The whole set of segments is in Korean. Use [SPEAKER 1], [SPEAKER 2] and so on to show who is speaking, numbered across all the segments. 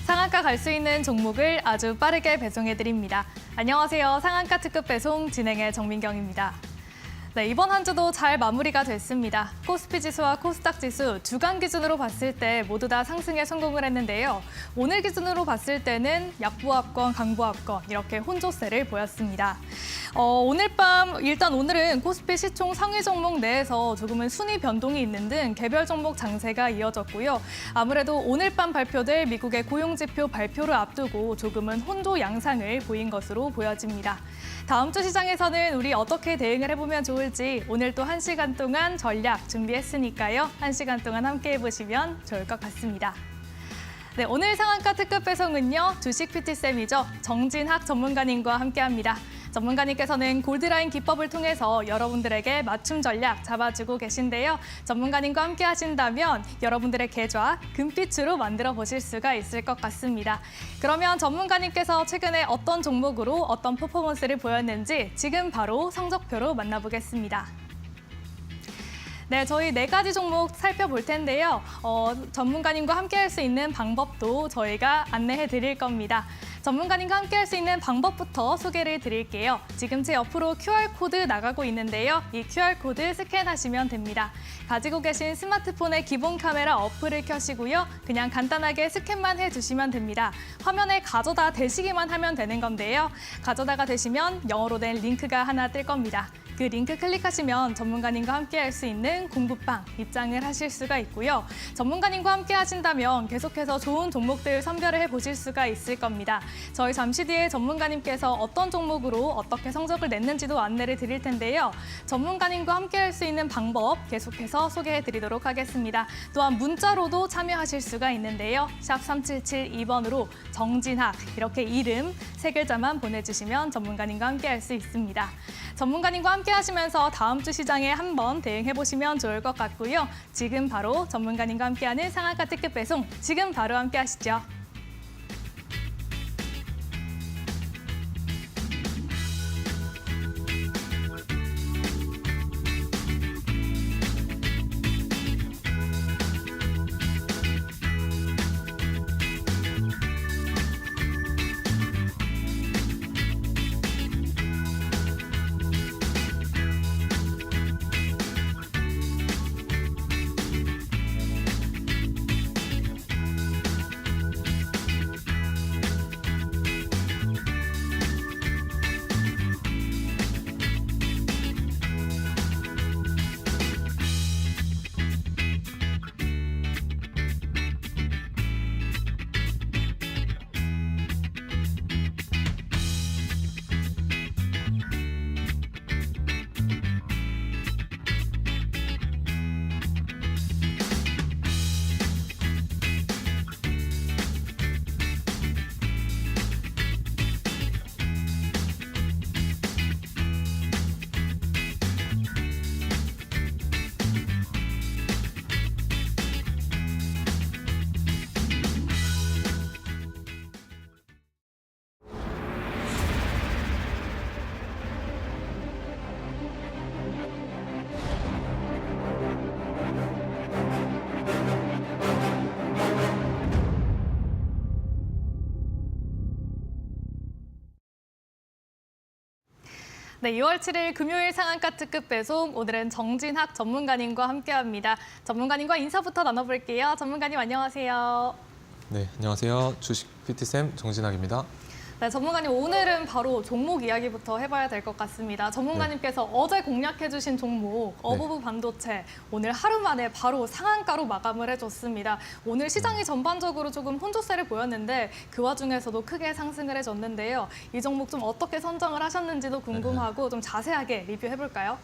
[SPEAKER 1] 상한가 갈 수 있는 종목을 아주 빠르게 배송해드립니다. 안녕하세요. 상한가 특급 배송 진행의 정민경입니다. 네, 이번 한 주도 잘 마무리가 됐습니다. 코스피 지수와 코스닥 지수 주간 기준으로 봤을 때 모두 다 상승에 성공을 했는데요. 오늘 기준으로 봤을 때는 약보합권, 강보합권 이렇게 혼조세를 보였습니다. 오늘 밤 일단 오늘은 코스피 시총 상위 종목 내에서 조금은 순위 변동이 있는 등 개별 종목 장세가 이어졌고요. 아무래도 오늘 밤 발표될 미국의 고용지표 발표를 앞두고 조금은 혼조 양상을 보인 것으로 보여집니다. 다음 주 시장에서는 우리 어떻게 대응을 해보면 좋을지 오늘 또 1시간 동안 전략 준비했으니까요. 1시간 동안 함께 해보시면 좋을 것 같습니다. 네, 오늘 상한가 특급 배송은요. 주식 PT쌤이죠. 정진학 전문가님과 함께합니다. 전문가님께서는 골드라인 기법을 통해서 여러분들에게 맞춤 전략 잡아주고 계신데요. 전문가님과 함께 하신다면 여러분들의 계좌 금빛으로 만들어 보실 수가 있을 것 같습니다. 그러면 전문가님께서 최근에 어떤 종목으로 어떤 퍼포먼스를 보였는지 지금 바로 성적표로 만나보겠습니다. 네, 저희 4가지 종목 살펴볼 텐데요. 전문가님과 함께 할 수 있는 방법도 저희가 안내해 드릴 겁니다. 전문가님과 함께 할 수 있는 방법부터 소개를 드릴게요. 지금 제 옆으로 QR코드 나가고 있는데요. 이 QR코드 스캔하시면 됩니다. 가지고 계신 스마트폰의 기본 카메라 어플을 켜시고요. 그냥 간단하게 스캔만 해주시면 됩니다. 화면에 가져다 대시기만 하면 되는 건데요. 가져다가 대시면 영어로 된 링크가 하나 뜰 겁니다. 그 링크 클릭하시면 전문가님과 함께 할 수 있는 공부방 입장을 하실 수가 있고요. 전문가님과 함께 하신다면 계속해서 좋은 종목들 선별을 해보실 수가 있을 겁니다. 저희 잠시 뒤에 전문가님께서 어떤 종목으로 어떻게 성적을 냈는지도 안내를 드릴 텐데요. 전문가님과 함께 할 수 있는 방법 계속해서 소개해드리도록 하겠습니다. 또한 문자로도 참여하실 수가 있는데요. 샵 3772번으로 정진학 이렇게 이름 3글자만 보내주시면 전문가님과 함께 할 수 있습니다. 전문가님과 함께 하시면서 다음 주 시장에 한번 대응해보시면 좋을 것 같고요. 지금 바로 전문가님과 함께하는 상한가 특급 배송, 지금 바로 함께 하시죠. 네, 2월 7일 금요일 상한가 특급 배송, 오늘은 정진학 전문가님과 함께합니다. 전문가님과 인사부터 나눠볼게요. 전문가님 안녕하세요.
[SPEAKER 2] 네, 안녕하세요. 주식 PT쌤 정진학입니다.
[SPEAKER 1] 네, 전문가님 오늘은 바로 종목 이야기부터 해봐야 될 것 같습니다. 전문가님께서 어제 공략해주신 종목 어버브 반도체 오늘 하루 만에 바로 상한가로 마감을 해줬습니다. 오늘 시장이 전반적으로 조금 혼조세를 보였는데 그 와중에서도 크게 상승을 해줬는데요. 이 종목 좀 어떻게 선정을 하셨는지도 궁금하고 좀 자세하게 리뷰해볼까요?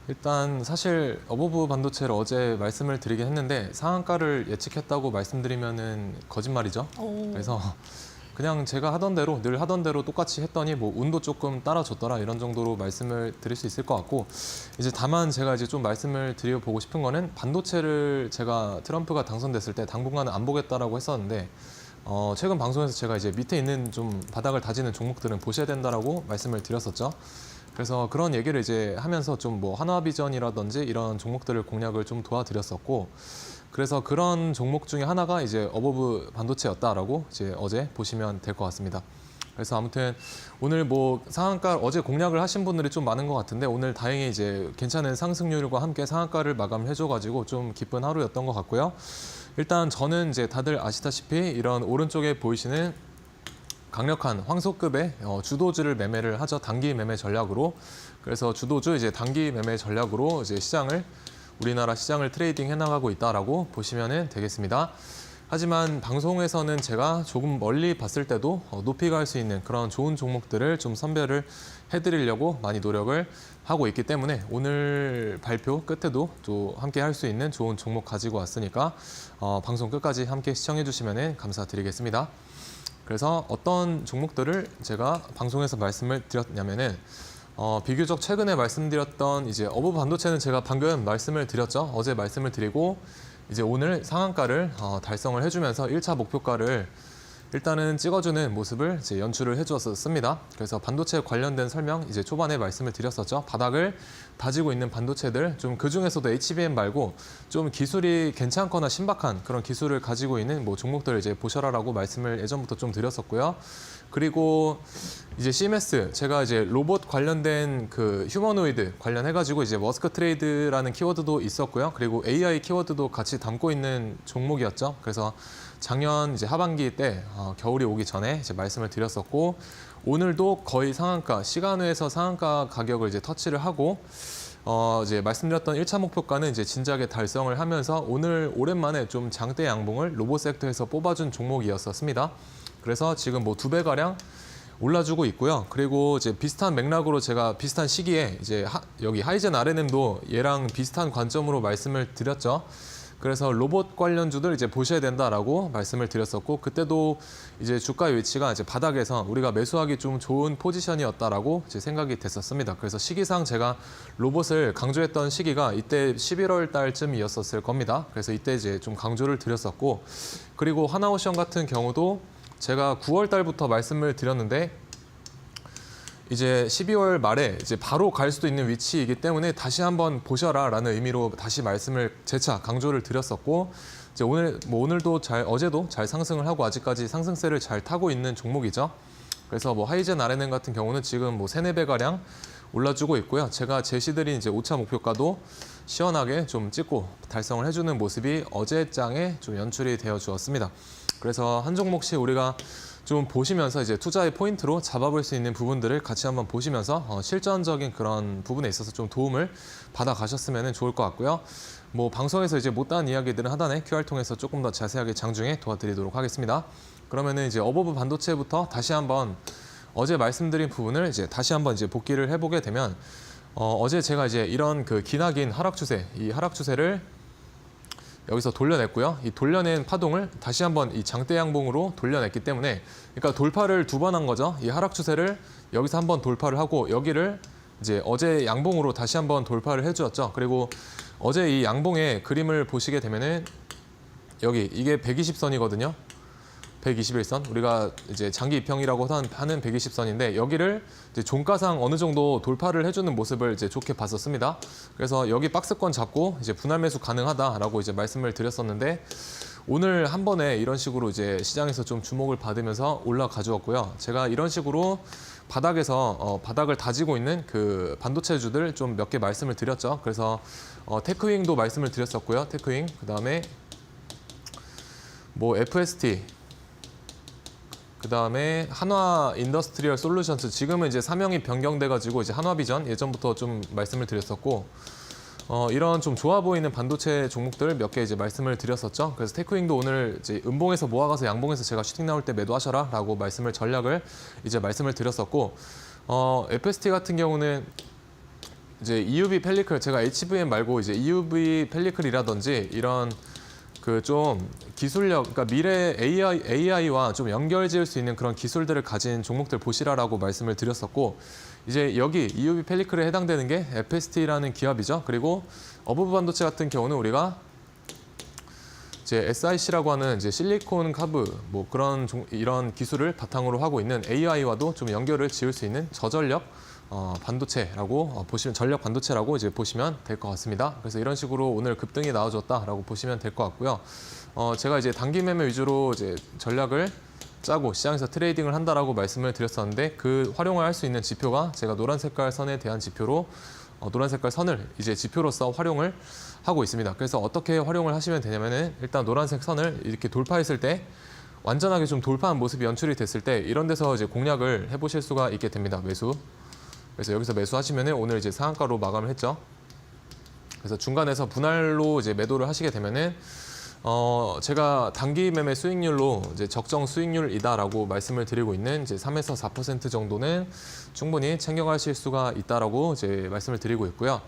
[SPEAKER 2] 일단 사실 어버브 반도체를 어제 말씀을 드리긴 했는데 상한가를 예측했다고 말씀드리면은 거짓말이죠. 그래서 그냥 제가 하던 대로 늘 하던 대로 똑같이 했더니 뭐 운도 조금 따라줬더라 이런 정도로 말씀을 드릴 수 있을 것 같고, 이제 다만 제가 이제 좀 말씀을 드려보고 싶은 거는 반도체를 제가 트럼프가 당선됐을 때 당분간은 안 보겠다라고 했었는데 최근 방송에서 제가 이제 밑에 있는 좀 바닥을 다지는 종목들은 보셔야 된다라고 말씀을 드렸었죠. 그래서 그런 얘기를 이제 하면서 좀 뭐 한화비전이라든지 이런 종목들을 공략을 좀 도와드렸었고, 그래서 그런 종목 중에 하나가 이제 어버브 반도체였다라고 이제 어제 보시면 될 것 같습니다. 그래서 아무튼 오늘 뭐 상한가 어제 공략을 하신 분들이 좀 많은 것 같은데 오늘 다행히 이제 괜찮은 상승률과 함께 상한가를 마감해줘가지고 좀 기쁜 하루였던 것 같고요. 일단 저는 이제 다들 아시다시피 이런 오른쪽에 보이시는 강력한 황소급의 주도주를 매매를 하죠. 단기 매매 전략으로. 그래서 주도주 이제 단기 매매 전략으로 이제 우리나라 시장을 트레이딩 해나가고 있다라고 보시면 되겠습니다. 하지만 방송에서는 제가 조금 멀리 봤을 때도 높이 갈 수 있는 그런 좋은 종목들을 좀 선별을 해드리려고 많이 노력을 하고 있기 때문에 오늘 발표 끝에도 또 함께 할 수 있는 좋은 종목 가지고 왔으니까 방송 끝까지 함께 시청해 주시면 감사드리겠습니다. 그래서 어떤 종목들을 제가 방송에서 말씀을 드렸냐면은 비교적 최근에 말씀드렸던 이제 어버브 반도체는 제가 방금 말씀을 드렸죠. 어제 말씀을 드리고 이제 오늘 상한가를 달성을 해주면서 1차 목표가를 일단은 찍어주는 모습을 이제 연출을 해주었습니다. 그래서 반도체 관련된 설명 이제 초반에 말씀을 드렸었죠. 바닥을 다지고 있는 반도체들 좀 그 중에서도 HBM 말고 좀 기술이 괜찮거나 신박한 그런 기술을 가지고 있는 뭐 종목들을 이제 보셔라라고 말씀을 예전부터 좀 드렸었고요. 그리고 이제 CMS 제가 이제 로봇 관련된 그 휴머노이드 관련해가지고 이제 머스크 트레이드라는 키워드도 있었고요. 그리고 AI 키워드도 같이 담고 있는 종목이었죠. 그래서 작년 이제 하반기 때 겨울이 오기 전에 이제 말씀을 드렸었고 오늘도 거의 상한가 시간외에서 상한가 가격을 이제 터치를 하고 이제 말씀드렸던 1차 목표가는 이제 진작에 달성을 하면서 오늘 오랜만에 좀 장대 양봉을 로봇 섹터에서 뽑아준 종목이었었습니다. 그래서 지금 뭐 2배 가량 올라주고 있고요. 그리고 이제 비슷한 맥락으로 제가 비슷한 시기에 이제 여기 하이젠 RNM도 얘랑 비슷한 관점으로 말씀을 드렸죠. 그래서 로봇 관련주들 이제 보셔야 된다라고 말씀을 드렸었고 그때도 이제 주가의 위치가 이제 바닥에서 우리가 매수하기 좀 좋은 포지션이었다라고 이제 생각이 됐었습니다. 그래서 시기상 제가 로봇을 강조했던 시기가 이때 11월 달쯤이었었을 겁니다. 그래서 이때 이제 좀 강조를 드렸었고 그리고 하나오션 같은 경우도 제가 9월 달부터 말씀을 드렸는데 이제 12월 말에 이제 바로 갈 수도 있는 위치이기 때문에 다시 한번 보셔라라는 의미로 다시 말씀을 재차 강조를 드렸었고 이제 오늘도 어제도 잘 상승을 하고 아직까지 상승세를 잘 타고 있는 종목이죠. 그래서 뭐 하이젠 RNM 같은 경우는 지금 뭐 3-4배 가량 올라주고 있고요. 제가 제시드린 이제 5차 목표가도 시원하게 좀 찍고 달성을 해주는 모습이 어제 장에 좀 연출이 되어 주었습니다. 그래서 한 종목씩 우리가 좀 보시면서 이제 투자의 포인트로 잡아볼 수 있는 부분들을 같이 한번 보시면서 실전적인 그런 부분에 있어서 좀 도움을 받아 가셨으면 좋을 것 같고요. 뭐 방송에서 이제 못다한 이야기들은 하단에 QR 통해서 조금 더 자세하게 장중에 도와드리도록 하겠습니다. 그러면은 이제 어버브 반도체부터 다시 한번 어제 말씀드린 부분을 이제 다시 한번 이제 복기를 해보게 되면 어제 제가 이제 이런 그 기나긴 하락 추세, 이 하락 추세를 여기서 돌려냈고요. 이 돌려낸 파동을 다시 한번 이 장대 양봉으로 돌려냈기 때문에 그러니까 돌파를 2번 한 거죠. 이 하락 추세를 여기서 한번 돌파를 하고 여기를 이제 어제 양봉으로 다시 한번 돌파를 해주었죠. 그리고 어제 이 양봉의 그림을 보시게 되면은 여기 이게 120선이거든요. 121선 우리가 이제 장기 입형이라고 하는 120선인데 여기를 이제 종가상 어느 정도 돌파를 해주는 모습을 이제 좋게 봤었습니다. 그래서 여기 박스권 잡고 이제 분할 매수 가능하다라고 이제 말씀을 드렸었는데 오늘 한 번에 이런 식으로 이제 시장에서 좀 주목을 받으면서 올라가 주었고요. 제가 이런 식으로 바닥에서 바닥을 다지고 있는 그 반도체주들 좀 몇 개 말씀을 드렸죠. 그래서 테크윙도 말씀을 드렸었고요. 테크윙 그다음에 뭐 FST 그다음에 한화 인더스트리얼 솔루션스 지금은 이제 사명이 변경돼가지고 이제 한화비전 예전부터 좀 말씀을 드렸었고 이런 좀 좋아 보이는 반도체 종목들 몇 개 이제 말씀을 드렸었죠. 그래서 테크윙도 오늘 이제 음봉에서 모아가서 양봉에서 제가 슈팅 나올 때 매도하셔라라고 전략을 이제 말씀을 드렸었고 FST 같은 경우는 이제 EUV 펠리클 제가 HVM 말고 이제 EUV 펠리클이라든지 이런 그 좀 기술력, 그러니까 미래 AI와 좀 연결지을 수 있는 그런 기술들을 가진 종목들 보시라라고 말씀을 드렸었고, 이제 여기 EUV 펠리클에 해당되는 게 FST라는 기업이죠. 그리고 어버브 반도체 같은 경우는 우리가 이제 SiC라고 하는 이제 실리콘 카브 뭐 그런 이런 기술을 바탕으로 하고 있는 AI와도 좀 연결을 지을 수 있는 저전력 반도체라고 보시면 전력 반도체라고 이제 보시면 될 것 같습니다. 그래서 이런 식으로 오늘 급등이 나와줬다라고 보시면 될 것 같고요. 제가 이제 단기 매매 위주로 이제 전략을 짜고 시장에서 트레이딩을 한다라고 말씀을 드렸었는데 그 활용을 할 수 있는 지표가 제가 노란 색깔 선에 대한 지표로 노란 색깔 선을 이제 지표로서 활용을 하고 있습니다. 그래서 어떻게 활용을 하시면 되냐면은 일단 노란색 선을 이렇게 돌파했을 때 완전하게 좀 돌파한 모습이 연출이 됐을 때 이런 데서 이제 공략을 해보실 수가 있게 됩니다. 매수. 그래서 여기서 매수하시면은 오늘 이제 상한가로 마감을 했죠. 그래서 중간에서 분할로 이제 매도를 하시게 되면은 제가 단기 매매 수익률로 이제 적정 수익률이다라고 말씀을 드리고 있는 이제 3에서 4% 정도는 충분히 챙겨가실 수가 있다라고 이제 말씀을 드리고 있고요.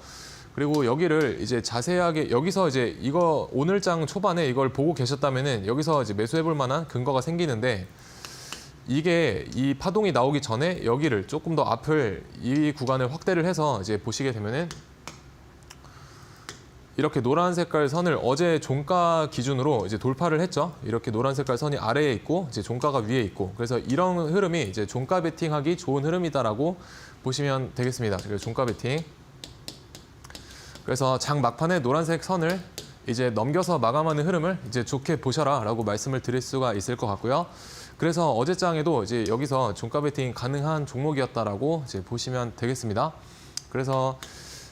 [SPEAKER 2] 그리고 여기를 이제 자세하게 여기서 이제 이거 오늘장 초반에 이걸 보고 계셨다면은 여기서 이제 매수해볼 만한 근거가 생기는데 이게 이 파동이 나오기 전에 여기를 조금 더 앞을 이 구간을 확대를 해서 이제 보시게 되면은 이렇게 노란 색깔 선을 어제 종가 기준으로 이제 돌파를 했죠. 이렇게 노란 색깔 선이 아래에 있고 이제 종가가 위에 있고 그래서 이런 흐름이 이제 종가 베팅하기 좋은 흐름이다라고 보시면 되겠습니다. 그래서 종가 베팅. 그래서 장 막판에 노란색 선을 이제 넘겨서 마감하는 흐름을 이제 좋게 보셔라라고 말씀을 드릴 수가 있을 것 같고요. 그래서 어제 장에도 이제 여기서 종가 베팅 가능한 종목이었다라고 이제 보시면 되겠습니다. 그래서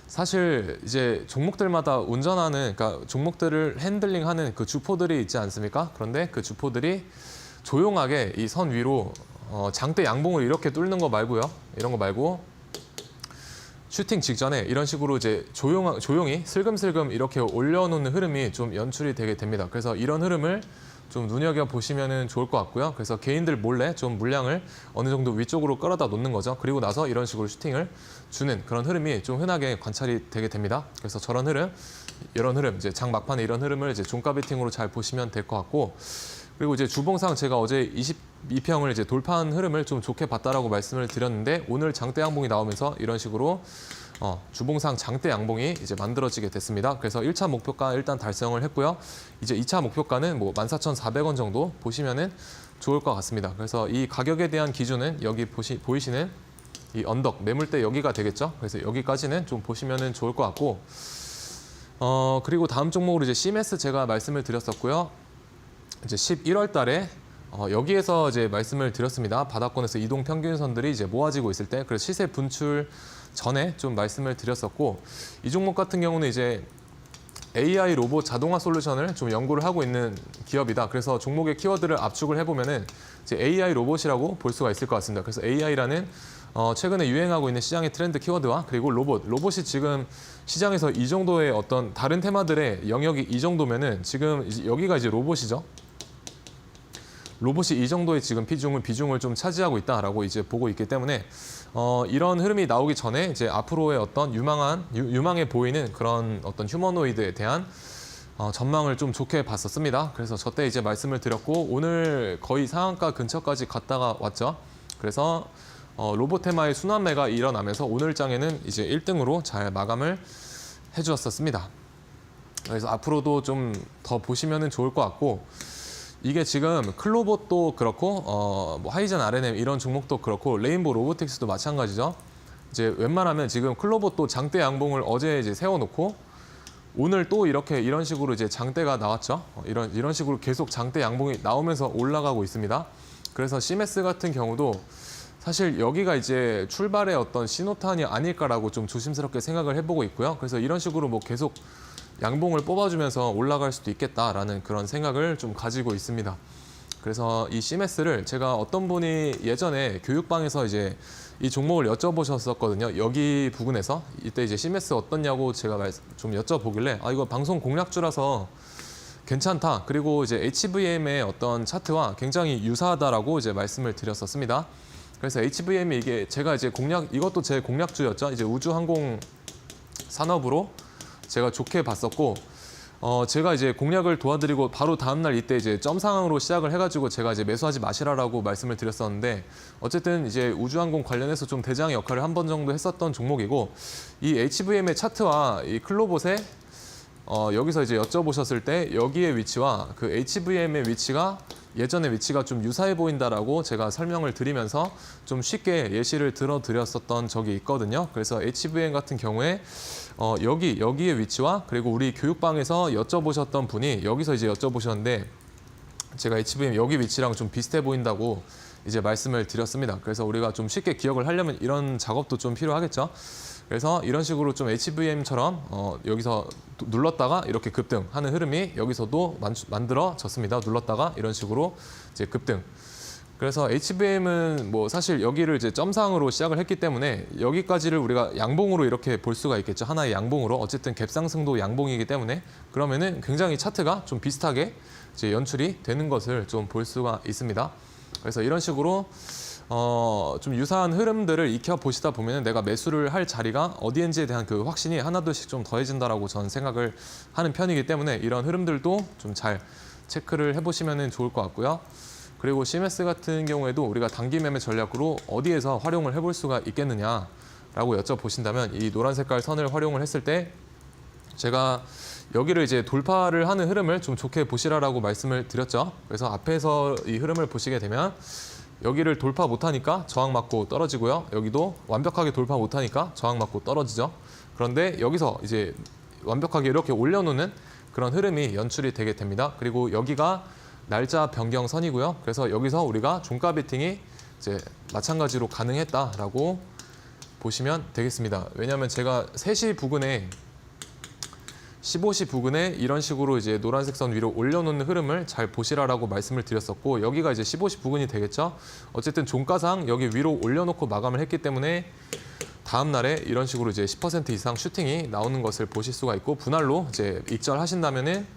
[SPEAKER 2] 사실 이제 종목들마다 운전하는 그러니까 종목들을 핸들링하는 그 주포들이 있지 않습니까? 그런데 그 주포들이 조용하게 이 선 위로 장대 양봉을 이렇게 뚫는 거 말고요. 이런 거 말고 슈팅 직전에 이런 식으로 이제 조용히 슬금슬금 이렇게 올려놓는 흐름이 좀 연출이 되게 됩니다. 그래서 이런 흐름을 좀 눈여겨 보시면 좋을 것 같고요. 그래서 개인들 몰래 좀 물량을 어느 정도 위쪽으로 끌어다 놓는 거죠. 그리고 나서 이런 식으로 슈팅을 주는 그런 흐름이 좀 흔하게 관찰이 되게 됩니다. 그래서 저런 흐름, 이런 흐름, 이제 장 막판에 이런 흐름을 이제 종가 베팅으로 잘 보시면 될 것 같고, 그리고 이제 주봉상 제가 어제 22평을 이제 돌파한 흐름을 좀 좋게 봤다라고 말씀을 드렸는데 오늘 장대 양봉이 나오면서 이런 식으로 주봉상 장대 양봉이 이제 만들어지게 됐습니다. 그래서 1차 목표가 일단 달성을 했고요. 이제 2차 목표가는 뭐 14,400원 정도 보시면은 좋을 것 같습니다. 그래서 이 가격에 대한 기준은 여기 보이시는 이 언덕 매물대 여기가 되겠죠. 그래서 여기까지는 좀 보시면은 좋을 것 같고, 그리고 다음 종목으로 이제 CMS 제가 말씀을 드렸었고요. 이제 11월 달에 여기에서 이제 말씀을 드렸습니다. 바닥권에서 이동 평균선들이 이제 모아지고 있을 때, 그래서 시세 분출 전에 좀 말씀을 드렸었고, 이 종목 같은 경우는 이제 AI 로봇 자동화 솔루션을 좀 연구를 하고 있는 기업이다. 그래서 종목의 키워드를 압축을 해보면은 이제 AI 로봇이라고 볼 수가 있을 것 같습니다. 그래서 AI라는 최근에 유행하고 있는 시장의 트렌드 키워드와 그리고 로봇이 지금 시장에서 이 정도의 어떤 다른 테마들의 영역이 이 정도면은 지금 여기가 이제 로봇이죠. 로봇이 이 정도의 지금 비중을 좀 차지하고 있다라고 이제 보고 있기 때문에 이런 흐름이 나오기 전에 이제 앞으로의 어떤 유망해 보이는 그런 어떤 휴머노이드에 대한 전망을 좀 좋게 봤었습니다. 그래서 저때 이제 말씀을 드렸고 오늘 거의 상한가 근처까지 갔다가 왔죠. 그래서 로봇 테마의 순환매가 일어나면서 오늘 장에는 이제 1등으로 잘 마감을 해주었었습니다. 그래서 앞으로도 좀 더 보시면은 좋을 것 같고, 이게 지금 클로봇도 그렇고 뭐 하이젠 RNM 이런 종목도 그렇고 레인보우 로보틱스도 마찬가지죠. 이제 웬만하면 지금 클로봇도 장대 양봉을 어제 이제 세워놓고 오늘 또 이런 식으로 이제 장대가 나왔죠. 이런 식으로 계속 장대 양봉이 나오면서 올라가고 있습니다. 그래서 CMS 같은 경우도 사실 여기가 이제 출발의 어떤 신호탄이 아닐까라고 좀 조심스럽게 생각을 해보고 있고요. 그래서 이런 식으로 뭐 계속 양봉을 뽑아주면서 올라갈 수도 있겠다라는 그런 생각을 좀 가지고 있습니다. 그래서 이 CMS를 제가 어떤 분이 예전에 교육방에서 이제 이 종목을 여쭤보셨었거든요. 여기 부근에서 이때 이제 CMS 어떻냐고 제가 좀 여쭤보길래 이거 방송 공략주라서 괜찮다. 그리고 이제 HVM의 어떤 차트와 굉장히 유사하다라고 이제 말씀을 드렸었습니다. 그래서 HVM이 이게 제가 이제 이것도 제 공략주였죠. 이제 우주항공 산업으로 제가 좋게 봤었고, 제가 이제 공략을 도와드리고 바로 다음날 이때 이제 점 상황으로 시작을 해가지고 제가 이제 매수하지 마시라라고 말씀을 드렸었는데, 어쨌든 이제 우주항공 관련해서 좀 대장 역할을 한 번 정도 했었던 종목이고, 이 HVM의 차트와 이 클로봇의 여기서 이제 여쭤보셨을 때 여기의 위치와 그 HVM의 위치가 예전의 위치가 좀 유사해 보인다라고 제가 설명을 드리면서 좀 쉽게 예시를 들어드렸었던 적이 있거든요. 그래서 HVM 같은 경우에 여기의 위치와 그리고 우리 교육방에서 여쭤보셨던 분이 여기서 이제 여쭤보셨는데 제가 HVM 여기 위치랑 좀 비슷해 보인다고 이제 말씀을 드렸습니다. 그래서 우리가 좀 쉽게 기억을 하려면 이런 작업도 좀 필요하겠죠. 그래서 이런 식으로 좀 HVM처럼 여기서 눌렀다가 이렇게 급등하는 흐름이 여기서도 만들어졌습니다. 눌렀다가 이런 식으로 이제 급등. 그래서 HVM은 뭐 사실 여기를 이제 점상으로 시작을 했기 때문에 여기까지를 우리가 양봉으로 이렇게 볼 수가 있겠죠. 하나의 양봉으로. 어쨌든 갭상승도 양봉이기 때문에 그러면은 굉장히 차트가 좀 비슷하게 이제 연출이 되는 것을 좀 볼 수가 있습니다. 그래서 이런 식으로 좀 유사한 흐름들을 익혀보시다 보면 내가 매수를 할 자리가 어디인지에 대한 그 확신이 하나둘씩 좀 더해진다라고 저는 생각을 하는 편이기 때문에 이런 흐름들도 좀 잘 체크를 해보시면 좋을 것 같고요. 그리고 CMS 같은 경우에도 우리가 단기 매매 전략으로 어디에서 활용을 해볼 수가 있겠느냐라고 여쭤보신다면 이 노란 색깔 선을 활용을 했을 때 제가 여기를 이제 돌파를 하는 흐름을 좀 좋게 보시라라고 말씀을 드렸죠. 그래서 앞에서 이 흐름을 보시게 되면 여기를 돌파 못하니까 저항 맞고 떨어지고요. 여기도 완벽하게 돌파 못하니까 저항 맞고 떨어지죠. 그런데 여기서 이제 완벽하게 이렇게 올려놓는 그런 흐름이 연출이 되게 됩니다. 그리고 여기가 날짜 변경선이고요. 그래서 여기서 우리가 종가 베팅이 이제 마찬가지로 가능했다라고 보시면 되겠습니다. 왜냐하면 제가 3시 부근에 15시 부근에 이런 식으로 이제 노란색 선 위로 올려놓는 흐름을 잘 보시라라고 말씀을 드렸었고 여기가 이제 15시 부근이 되겠죠. 어쨌든 종가상 여기 위로 올려놓고 마감을 했기 때문에 다음 날에 이런 식으로 이제 10% 이상 슈팅이 나오는 것을 보실 수가 있고 분할로 이제 익절하신다면은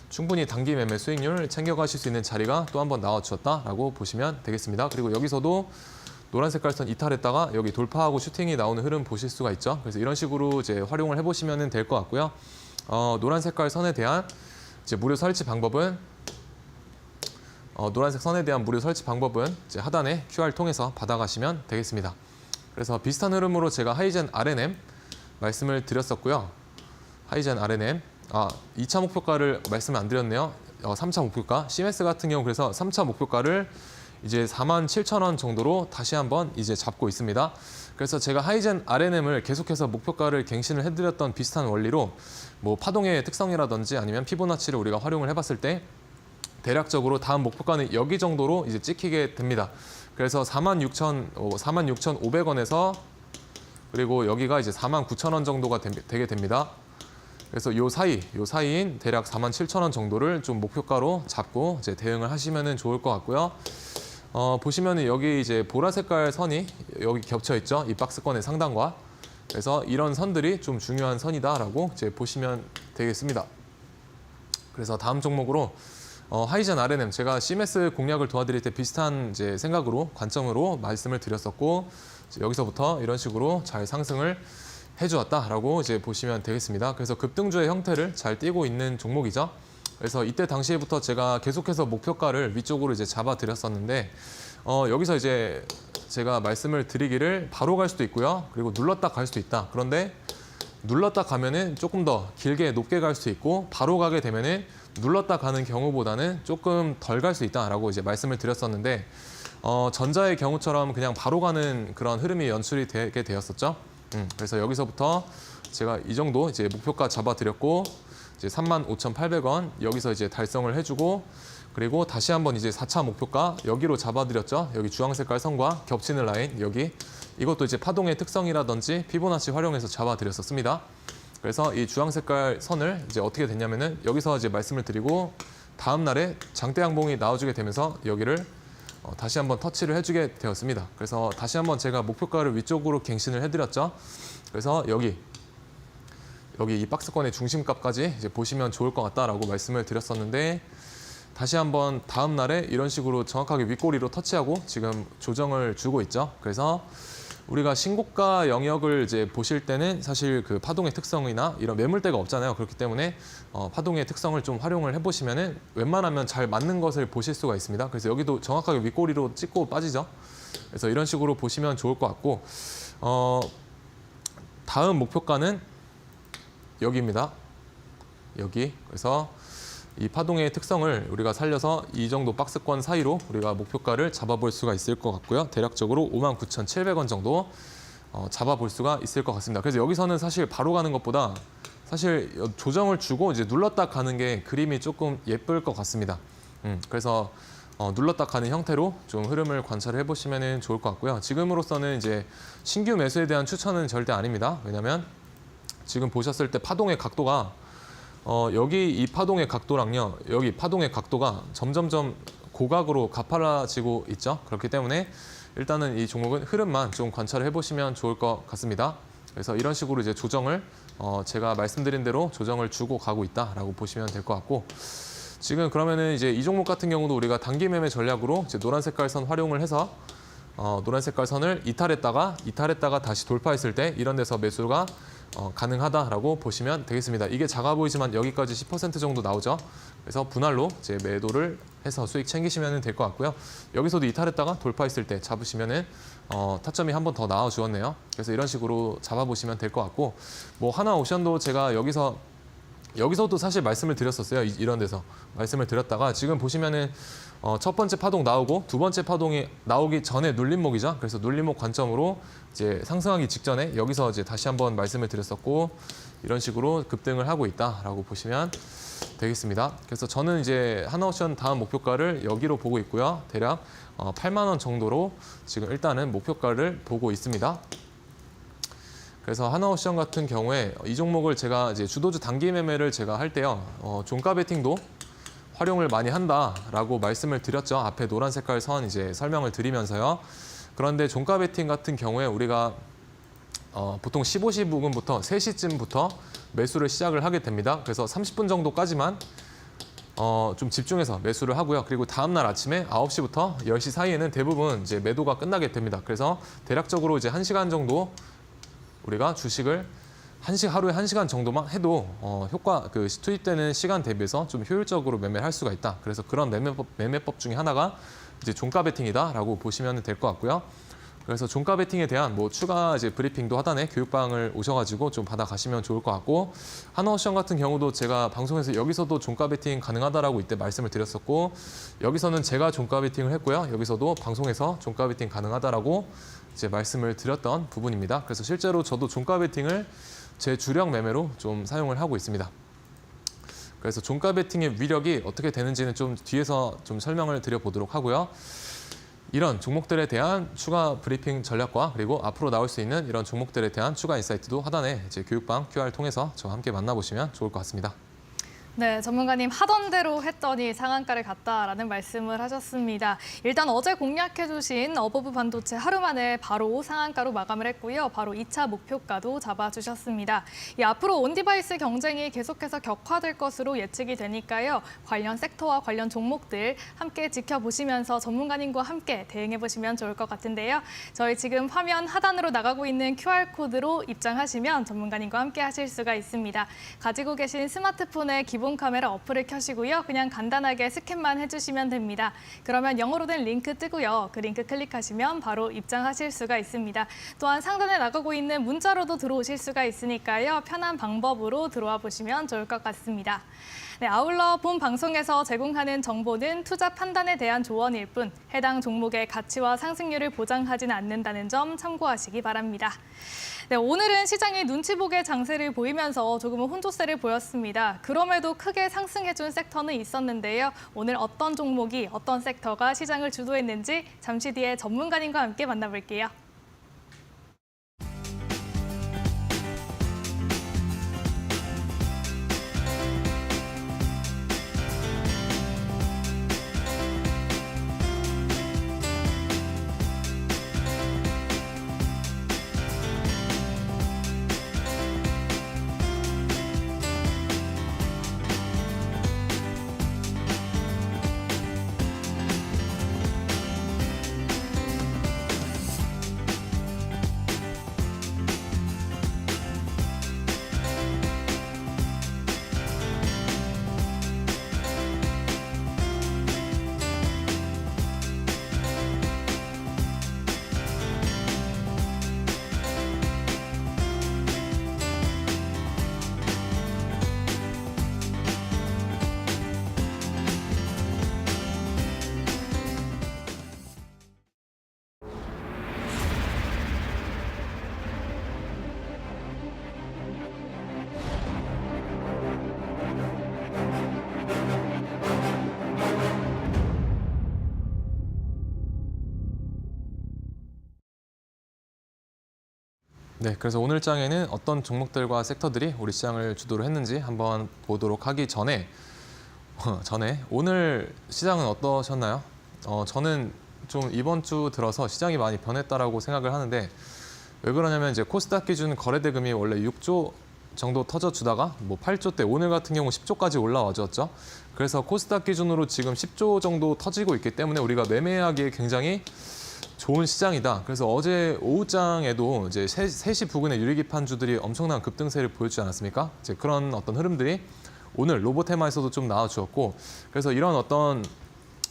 [SPEAKER 2] 충분히 단기 매매 수익률 챙겨가실 수 있는 자리가 또 한번 나와주었다라고 보시면 되겠습니다. 그리고 여기서도 노란 색깔 선 이탈했다가 여기 돌파하고 슈팅이 나오는 흐름 보실 수가 있죠. 그래서 이런 식으로 이제 활용을 해보시면 될 것 같고요. 노란 색깔 선에 대한 이제 무료 설치 방법은 노란색 선에 대한 무료 설치 방법은 이제 하단에 QR 통해서 받아가시면 되겠습니다. 그래서 비슷한 흐름으로 제가 하이젠 RNM 말씀을 드렸었고요. 하이젠 RNM 2차 목표가를 말씀을 안 드렸네요. 3차 목표가 CMS 같은 경우 그래서 3차 목표가를 이제 47,000원 정도로 다시 한번 이제 잡고 있습니다. 그래서 제가 하이젠 RNM을 계속해서 목표가를 갱신을 해드렸던 비슷한 원리로 뭐 파동의 특성이라든지 아니면 피보나치를 우리가 활용을 해봤을 때 대략적으로 다음 목표가는 여기 정도로 이제 찍히게 됩니다. 그래서 46,500원에서 그리고 여기가 이제 49,000원 정도가 되게 됩니다. 그래서 요 사이인 대략 47,000원 정도를 좀 목표가로 잡고 이제 대응을 하시면 좋을 것 같고요. 보시면은 여기 이제 보라 색깔 선이 여기 겹쳐 있죠. 이 박스권의 상단과. 그래서 이런 선들이 좀 중요한 선이다라고 이제 보시면 되겠습니다. 그래서 다음 종목으로 하이젠 RNM 제가 CMS 공략을 도와드릴 때 비슷한 이제 생각으로 관점으로 말씀을 드렸었고 이제 여기서부터 이런 식으로 잘 상승을 해주었다라고 이제 보시면 되겠습니다. 그래서 급등주의 형태를 잘 띠고 있는 종목이죠. 그래서 이때 당시에부터 제가 계속해서 목표가를 위쪽으로 이제 잡아드렸었는데 여기서 이제 제가 말씀을 드리기를 바로 갈 수도 있고요. 그리고 눌렀다 갈 수도 있다. 그런데 눌렀다 가면은 조금 더 길게 높게 갈 수 있고 바로 가게 되면은 눌렀다 가는 경우보다는 조금 덜 갈 수 있다라고 이제 말씀을 드렸었는데 전자의 경우처럼 그냥 바로 가는 그런 흐름이 연출이 되게 되었었죠. 그래서 여기서부터 제가 이 정도 이제 목표가 잡아드렸고 이제 35,800원 여기서 이제 달성을 해주고 그리고 다시 한번 이제 4차 목표가 여기로 잡아드렸죠. 여기 주황 색깔 선과 겹치는 라인 여기 이것도 이제 파동의 특성이라든지 피보나치 활용해서 잡아드렸었습니다. 그래서 이 주황 색깔 선을 이제 어떻게 됐냐면은 여기서 이제 말씀을 드리고 다음 날에 장대 양봉이 나와주게 되면서 여기를 다시 한번 터치를 해주게 되었습니다. 그래서 다시 한번 제가 목표가를 위쪽으로 갱신을 해드렸죠. 그래서 여기 이 박스권의 중심값까지 이제 보시면 좋을 것 같다라고 말씀을 드렸었는데 다시 한번 다음 날에 이런 식으로 정확하게 윗꼬리로 터치하고 지금 조정을 주고 있죠. 그래서 우리가 신고가 영역을 이제 보실 때는 사실 그 파동의 특성이나 이런 매물대가 없잖아요. 그렇기 때문에 파동의 특성을 좀 활용을 해보시면은 웬만하면 잘 맞는 것을 보실 수가 있습니다. 그래서 여기도 정확하게 윗꼬리로 찍고 빠지죠. 그래서 이런 식으로 보시면 좋을 것 같고 다음 목표가는 여기입니다. 여기. 그래서 이 파동의 특성을 우리가 살려서 이 정도 박스권 사이로 우리가 목표가를 잡아볼 수가 있을 것 같고요. 대략적으로 59,700원 정도 잡아볼 수가 있을 것 같습니다. 그래서 여기서는 사실 바로 가는 것보다 사실 조정을 주고 이제 눌렀다 가는 게 그림이 조금 예쁠 것 같습니다. 그래서 눌렀다 가는 형태로 좀 흐름을 관찰해 보시면 좋을 것 같고요. 지금으로서는 이제 신규 매수에 대한 추천은 절대 아닙니다. 왜냐하면 지금 보셨을 때 파동의 각도가 여기 이 파동의 각도랑요, 여기 파동의 각도가 점점점 고각으로 가팔라지고 있죠. 그렇기 때문에 일단은 이 종목은 흐름만 좀 관찰을 해보시면 좋을 것 같습니다. 그래서 이런 식으로 이제 조정을 제가 말씀드린 대로 조정을 주고 가고 있다라고 보시면 될 것 같고, 지금 그러면은 이제 이 종목 같은 경우도 우리가 단기 매매 전략으로 이제 노란 색깔 선 활용을 해서 노란 색깔 선을 이탈했다가 다시 돌파했을 때 이런 데서 매수가 가능하다라고 보시면 되겠습니다. 이게 작아 보이지만 여기까지 10% 정도 나오죠. 그래서 분할로 이제 매도를 해서 수익 챙기시면 될 것 같고요. 여기서도 이탈했다가 돌파했을 때 잡으시면은 타점이 한 번 더 나와 주었네요. 그래서 이런 식으로 잡아보시면 될 것 같고, 뭐 하나오션도 제가 여기서도 사실 말씀을 드렸었어요. 이런 데서 말씀을 드렸다가 지금 보시면은 첫 번째 파동 나오고 두 번째 파동이 나오기 전에 눌림목이죠. 그래서 눌림목 관점으로 이제 상승하기 직전에 여기서 이제 다시 한번 말씀을 드렸었고, 이런 식으로 급등을 하고 있다라고 보시면 되겠습니다. 그래서 저는 이제 하나오션 다음 목표가를 여기로 보고 있고요. 대략 8만 원 정도로 지금 일단은 목표가를 보고 있습니다. 그래서 하나오션 같은 경우에 이 종목을 제가 이제 주도주 단기 매매를 제가 할 때요, 종가 베팅도 활용을 많이 한다라고 말씀을 드렸죠. 앞에 노란 색깔 선 이제 설명을 드리면서요. 그런데 종가 베팅 같은 경우에 우리가 보통 15시 부근부터 3시쯤부터 매수를 시작을 하게 됩니다. 그래서 30분 정도까지만 좀 집중해서 매수를 하고요. 그리고 다음날 아침에 9시부터 10시 사이에는 대부분 이제 매도가 끝나게 됩니다. 그래서 대략적으로 이제 1시간 정도 우리가 주식을 하루에 1시간 정도만 해도 효과 투입되는 시간 대비해서 좀 효율적으로 매매를 할 수가 있다. 그래서 그런 매매법 중에 하나가 이제 종가 베팅이다라고 보시면 될 것 같고요. 그래서 종가 베팅에 대한 뭐 추가 이제 브리핑도 하단에 교육방을 오셔가지고 좀 받아가시면 좋을 것 같고, 하나오션 같은 경우도 제가 방송에서 여기서도 종가 베팅 가능하다라고 이때 말씀을 드렸었고, 여기서는 제가 종가 베팅을 했고요. 여기서도 방송에서 종가 베팅 가능하다라고 이제 말씀을 드렸던 부분입니다. 그래서 실제로 저도 종가 베팅을 제 주력 매매로 좀 사용을 하고 있습니다. 그래서 종가 베팅의 위력이 어떻게 되는지는 좀 뒤에서 좀 설명을 드려보도록 하고요. 이런 종목들에 대한 추가 브리핑 전략과 그리고 앞으로 나올 수 있는 이런 종목들에 대한 추가 인사이트도 하단에 이제 교육방 QR을 통해서 저와 함께 만나보시면 좋을 것 같습니다.
[SPEAKER 1] 네, 전문가님 하던 대로 했더니 상한가를 갔다라는 말씀을 하셨습니다. 일단 어제 공략해주신 어버브 반도체 하루 만에 바로 상한가로 마감을 했고요. 바로 2차 목표가도 잡아주셨습니다. 앞으로 온디바이스 경쟁이 계속해서 격화될 것으로 예측이 되니까요. 관련 섹터와 관련 종목들 함께 지켜보시면서 전문가님과 함께 대응해보시면 좋을 것 같은데요. 저희 지금 화면 하단으로 나가고 있는 QR코드로 입장하시면 전문가님과 함께 하실 수가 있습니다. 가지고 계신 스마트폰의 기본 카메라 어플을 켜시고요. 그냥 간단하게 스캔만 해주시면 됩니다. 그러면 영어로 된 링크 뜨고요. 그 링크 클릭하시면 바로 입장하실 수가 있습니다. 또한 상단에 나가고 있는 문자로도 들어오실 수가 있으니까요. 편한 방법으로 들어와 보시면 좋을 것 같습니다. 네, 아울러 본 방송에서 제공하는 정보는 투자 판단에 대한 조언일 뿐 해당 종목의 가치와 상승률을 보장하지는 않는다는 점 참고하시기 바랍니다. 네, 오늘은 시장이 눈치 보게 장세를 보이면서 조금은 혼조세를 보였습니다. 그럼에도 크게 상승해준 섹터는 있었는데요. 오늘 어떤 종목이 어떤 섹터가 시장을 주도했는지 잠시 뒤에 전문가님과 함께 만나볼게요.
[SPEAKER 2] 네, 그래서 오늘 장에는 어떤 종목들과 섹터들이 우리 시장을 주도를 했는지 한번 보도록 하기 전에 오늘 시장은 어떠셨나요? 저는 좀 이번 주 들어서 시장이 많이 변했다라고 생각을 하는데 왜 그러냐면 이제 코스닥 기준 거래 대금이 원래 6조 정도 터져주다가 뭐 8조대 오늘 같은 경우 10조까지 올라와 줬죠. 그래서 코스닥 기준으로 지금 10조 정도 터지고 있기 때문에 우리가 매매하기에 굉장히 좋은 시장이다. 그래서 어제 오후장에도 이제 3시 부근에 유리기판주들이 엄청난 급등세를 보여주지 않았습니까? 이제 그런 어떤 흐름들이 오늘 로봇 테마에서도 좀 나와주었고, 그래서 이런 어떤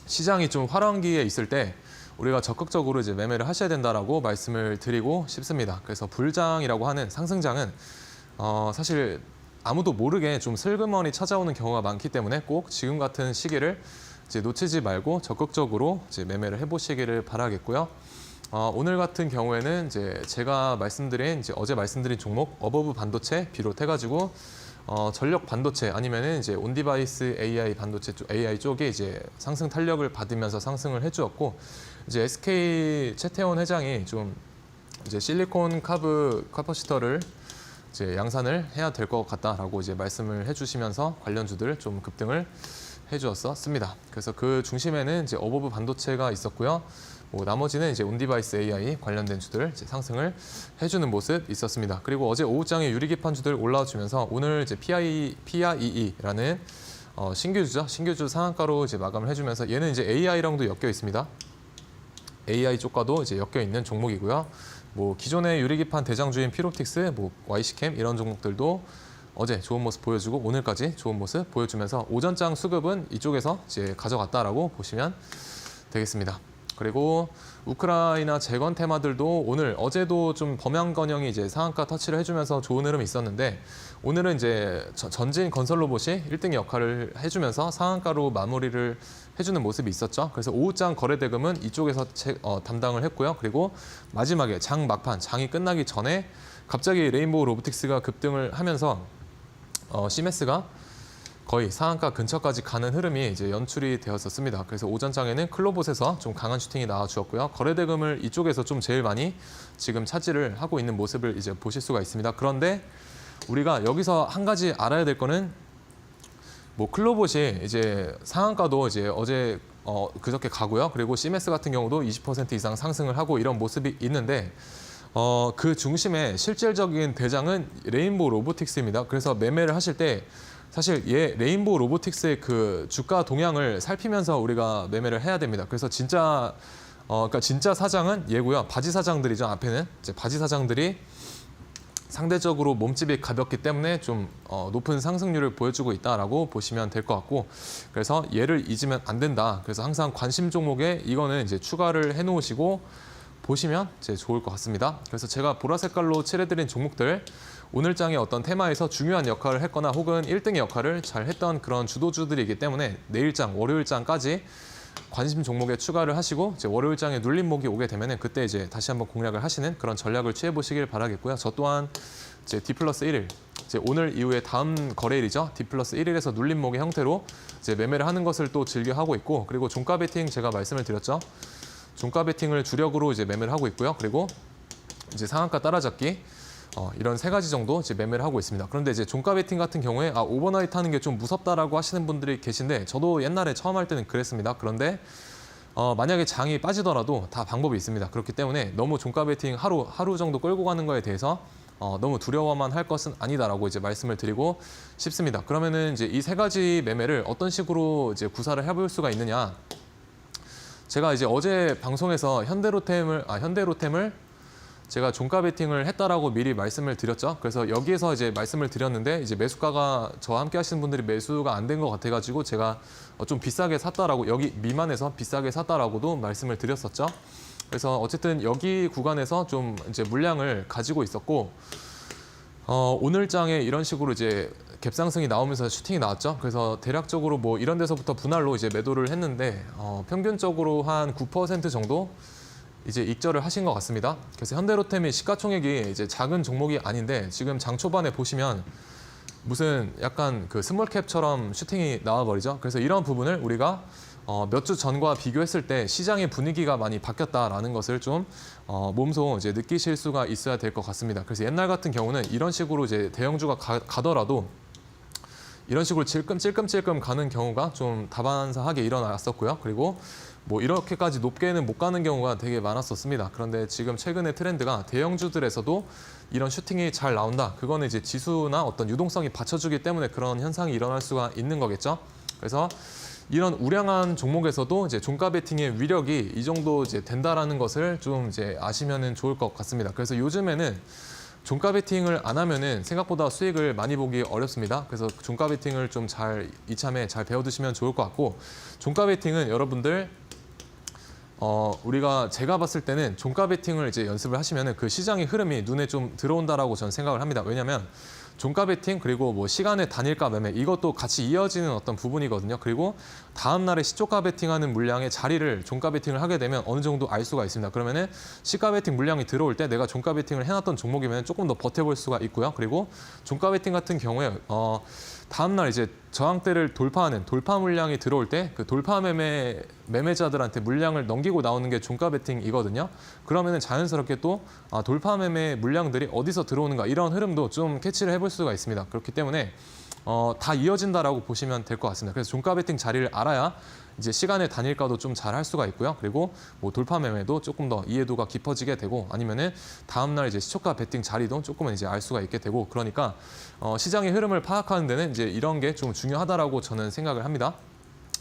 [SPEAKER 2] 시장이 좀 활황기에 있을 때 우리가 적극적으로 이제 매매를 하셔야 된다라고 말씀을 드리고 싶습니다. 그래서 불장이라고 하는 상승장은 사실 아무도 모르게 좀 슬그머니 찾아오는 경우가 많기 때문에 꼭 지금 같은 시기를 이제 놓치지 말고 적극적으로 이제 매매를 해보시기를 바라겠고요. 오늘 같은 경우에는 이제 제가 말씀드린 이제 어제 말씀드린 종목 어버브 반도체 비롯해가지고 전력 반도체 아니면은 이제 온디바이스 AI 반도체 쪽 AI 쪽에 이제 상승 탄력을 받으면서 상승을 해주었고, 이제 SK 최태원 회장이 좀 이제 실리콘 카브 카퍼시터를 이제 양산을 해야 될 것 같다라고 이제 말씀을 해주시면서 관련주들 좀 급등을 해주었습니다. 그래서 그 중심에는 이제 어버브 반도체가 있었고요. 나머지는 이제 온디바이스 AI 관련된 주들 이제 상승을 해주는 모습 있었습니다. 그리고 어제 오후장에 유리기판주들 올라와주면서 오늘 이제 PIEE라는 신규주죠. 신규주 상한가로 이제 마감을 해주면서 얘는 이제 AI랑도 엮여 있습니다. AI 쪽과도 이제 엮여 있는 종목이고요. 기존의 유리기판 대장주인 피롭틱스, YC캠 이런 종목들도 어제 좋은 모습 보여주고 오늘까지 좋은 모습 보여주면서 오전장 수급은 이쪽에서 이제 가져갔다라고 보시면 되겠습니다. 그리고 우크라이나 재건 테마들도 오늘 어제도 좀 범양건영이 이제 상한가 터치를 해주면서 좋은 흐름이 있었는데 오늘은 이제 전진 건설 로봇이 1등 역할을 해주면서 상한가로 마무리를 해주는 모습이 있었죠. 그래서 오후장 거래 대금은 이쪽에서 담당을 했고요. 그리고 마지막에 장 막판 장이 끝나기 전에 갑자기 레인보우 로보틱스가 급등을 하면서 시메스가 거의 상한가 근처까지 가는 흐름이 이제 연출이 되었었습니다. 그래서 오전장에는 클로봇에서 좀 강한 슈팅이 나와주었고요. 거래대금을 이쪽에서 좀 제일 많이 지금 차지를 하고 있는 모습을 이제 보실 수가 있습니다. 그런데 우리가 여기서 한 가지 알아야 될 거는 클로봇이 이제 상한가도 이제 어제 그저께 가고요. 그리고 시메스 같은 경우도 20% 이상 상승을 하고 이런 모습이 있는데 그 중심의 실질적인 대장은 레인보우 로보틱스입니다. 그래서 매매를 하실 때 사실 레인보우 로보틱스의 그 주가 동향을 살피면서 우리가 매매를 해야 됩니다. 그래서 그러니까 진짜 사장은 얘고요. 바지 사장들이죠. 앞에는 이제 바지 사장들이 상대적으로 몸집이 가볍기 때문에 좀 높은 상승률을 보여주고 있다라고 보시면 될 것 같고, 그래서 얘를 잊으면 안 된다. 그래서 항상 관심 종목에 이거는 이제 추가를 해놓으시고 보시면 이제 좋을 것 같습니다. 그래서 제가 보라 색깔로 칠해드린 종목들 오늘 장의 어떤 테마에서 중요한 역할을 했거나 혹은 1등의 역할을 잘 했던 그런 주도주들이기 때문에 내일 장, 월요일 장까지 관심 종목에 추가를 하시고 이제 월요일 장에 눌림목이 오게 되면은 그때 이제 다시 한번 공략을 하시는 그런 전략을 취해 보시길 바라겠고요. 저 또한 이제 D+1일 이제 오늘 이후에 다음 거래일이죠. D+1일에서 눌림목의 형태로 이제 매매를 하는 것을 또 즐겨 하고 있고, 그리고 종가 베팅 제가 말씀을 드렸죠. 종가 베팅을 주력으로 이제 매매를 하고 있고요. 그리고 이제 상한가 따라잡기 이런 3가지 정도 이제 매매를 하고 있습니다. 그런데 이제 종가 베팅 같은 경우에 오버나이트 하는 게 좀 무섭다라고 하시는 분들이 계신데 저도 옛날에 처음 할 때는 그랬습니다. 그런데 만약에 장이 빠지더라도 다 방법이 있습니다. 그렇기 때문에 너무 종가 베팅 하루 정도 끌고 가는 거에 대해서 너무 두려워만 할 것은 아니다라고 이제 말씀을 드리고 싶습니다. 그러면은 이제 이 3가지 매매를 어떤 식으로 이제 구사를 해볼 수가 있느냐? 제가 이제 어제 방송에서 현대로템을 제가 종가 베팅을 했다라고 미리 말씀을 드렸죠. 그래서 여기에서 이제 말씀을 드렸는데 이제 매수가가 저와 함께 하시는 분들이 매수가 안 된 것 같아가지고 제가 좀 비싸게 샀다라고 여기 미만에서 비싸게 샀다라고도 말씀을 드렸었죠. 그래서 어쨌든 여기 구간에서 좀 이제 물량을 가지고 있었고 오늘 장에 이런 식으로 이제 갭상승이 나오면서 슈팅이 나왔죠. 그래서 대략적으로 이런 데서부터 분할로 이제 매도를 했는데 평균적으로 한 9% 정도 이제 익절을 하신 것 같습니다. 그래서 현대로템이 시가총액이 이제 작은 종목이 아닌데 지금 장 초반에 보시면 무슨 약간 그 스몰캡처럼 슈팅이 나와버리죠. 그래서 이런 부분을 우리가 몇 주 전과 비교했을 때 시장의 분위기가 많이 바뀌었다라는 것을 좀 몸소 이제 느끼실 수가 있어야 될 것 같습니다. 그래서 옛날 같은 경우는 이런 식으로 이제 대형주가 가더라도 이런 식으로 찔끔찔끔 가는 경우가 좀 다반사하게 일어났었고요. 그리고 뭐 이렇게까지 높게는 못 가는 경우가 되게 많았었습니다. 그런데 지금 최근의 트렌드가 대형주들에서도 이런 슈팅이 잘 나온다. 그거는 이제 지수나 어떤 유동성이 받쳐주기 때문에 그런 현상이 일어날 수가 있는 거겠죠. 그래서 이런 우량한 종목에서도 이제 종가 베팅의 위력이 이 정도 이제 된다라는 것을 좀 이제 아시면은 좋을 것 같습니다. 그래서 요즘에는 종가 베팅을 안 하면은 생각보다 수익을 많이 보기 어렵습니다. 그래서 종가 베팅을 좀 잘 이참에 잘 배워두시면 좋을 것 같고, 종가 베팅은 여러분들 우리가 제가 봤을 때는 종가 베팅을 이제 연습을 하시면은 그 시장의 흐름이 눈에 좀 들어온다라고 저는 생각을 합니다. 왜냐하면 종가 베팅 그리고 뭐 시간의 단일가 매매 이것도 같이 이어지는 어떤 부분이거든요. 그리고 다음 날에 시초가 베팅하는 물량의 자리를 종가 베팅을 하게 되면 어느 정도 알 수가 있습니다. 그러면은 시가 베팅 물량이 들어올 때 내가 종가 베팅을 해놨던 종목이면 조금 더 버텨볼 수가 있고요. 그리고 종가 베팅 같은 경우에 다음 날 이제 저항대를 돌파하는 돌파 물량이 들어올 때 그 돌파 매매자들한테 물량을 넘기고 나오는 게 종가 베팅이거든요. 그러면은 자연스럽게 또 돌파 매매 물량들이 어디서 들어오는가 이런 흐름도 좀 캐치를 해볼 수가 있습니다. 그렇기 때문에 다 이어진다라고 보시면 될 것 같습니다. 그래서 종가 베팅 자리를 알아야 이제 시간의 단일가도 좀 잘 할 수가 있고요. 그리고 뭐 돌파 매매도 조금 더 이해도가 깊어지게 되고, 아니면은 다음 날 이제 시초가 베팅 자리도 조금은 이제 알 수가 있게 되고, 그러니까 시장의 흐름을 파악하는 데는 이제 이런 게 좀 중요하다라고 저는 생각을 합니다.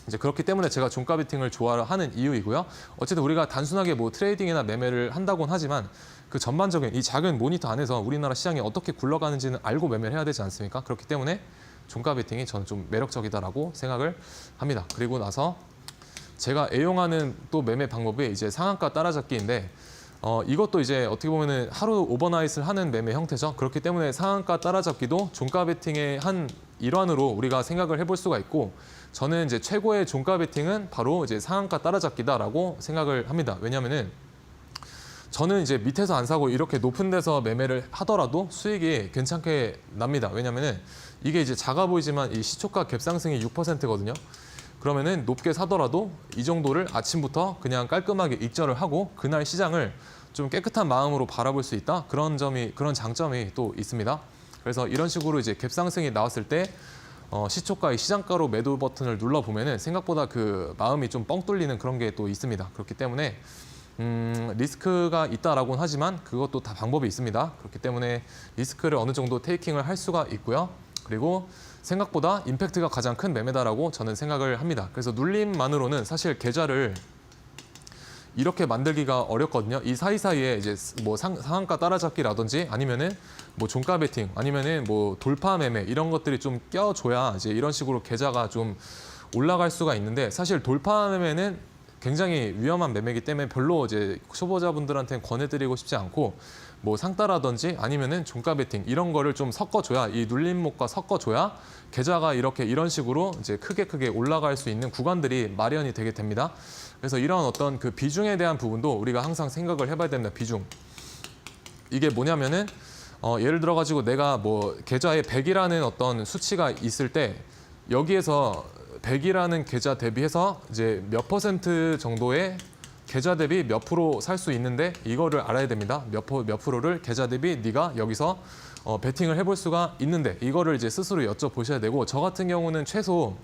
[SPEAKER 2] 이제 그렇기 때문에 제가 종가 베팅을 좋아하는 이유이고요. 어쨌든 우리가 단순하게 뭐 트레이딩이나 매매를 한다고는 하지만 그 전반적인 이 작은 모니터 안에서 우리나라 시장이 어떻게 굴러가는지는 알고 매매를 해야 되지 않습니까? 그렇기 때문에 종가 베팅이 저는 좀 매력적이다라고 생각을 합니다. 그리고 나서 제가 애용하는 또 매매 방법이 이제 상한가 따라잡기인데, 이것도 이제 어떻게 보면은 하루 오버나잇을 하는 매매 형태죠. 그렇기 때문에 상한가 따라잡기도 종가 베팅의 한 일환으로 우리가 생각을 해볼 수가 있고, 저는 이제 최고의 종가 베팅은 바로 이제 상한가 따라잡기다라고 생각을 합니다. 왜냐하면은 저는 이제 밑에서 안 사고 이렇게 높은 데서 매매를 하더라도 수익이 괜찮게 납니다. 왜냐면은 이게 이제 작아 보이지만 이 시초가 갭상승이 6%거든요. 그러면은 높게 사더라도 이 정도를 아침부터 그냥 깔끔하게 익절을 하고 그날 시장을 좀 깨끗한 마음으로 바라볼 수 있다. 그런 장점이 또 있습니다. 그래서 이런 식으로 이제 갭상승이 나왔을 때 시초가의 시장가로 매도 버튼을 눌러 보면은 생각보다 그 마음이 좀 뻥 뚫리는 그런 게 또 있습니다. 그렇기 때문에 리스크가 있다라고는 하지만 그것도 다 방법이 있습니다. 그렇기 때문에 리스크를 어느 정도 테이킹을 할 수가 있고요. 그리고 생각보다 임팩트가 가장 큰 매매다라고 저는 생각을 합니다. 그래서 눌림만으로는 사실 계좌를 이렇게 만들기가 어렵거든요. 이 사이사이에 이제 뭐 상한가 따라잡기라든지 아니면은 뭐 종가 베팅 아니면은 뭐 돌파 매매 이런 것들이 좀 껴줘야 이제 이런 식으로 계좌가 좀 올라갈 수가 있는데, 사실 돌파 매매는 굉장히 위험한 매매이기 때문에 별로 이제 초보자분들한테는 권해드리고 싶지 않고, 뭐 상따라든지 아니면은 종가 베팅 이런 거를 좀 섞어줘야, 이 눌림목과 섞어줘야 계좌가 이런 식으로 이제 크게 올라갈 수 있는 구간들이 마련이 되게 됩니다. 그래서 이런 어떤 그 비중에 대한 부분도 우리가 항상 생각을 해봐야 됩니다. 비중. 이게 뭐냐면은 예를 들어 가지고 내가 뭐 계좌에 100이라는 어떤 수치가 있을 때 여기에서 100이라는 계좌 대비해서 이제 몇 퍼센트 정도의 계좌 대비 몇 프로 살 수 있는데 이거를 알아야 됩니다. 몇 프로를 계좌 대비 네가 여기서 베팅을 해볼 수가 있는데 이거를 이제 스스로 여쭤보셔야 되고, 저 같은 경우는 최소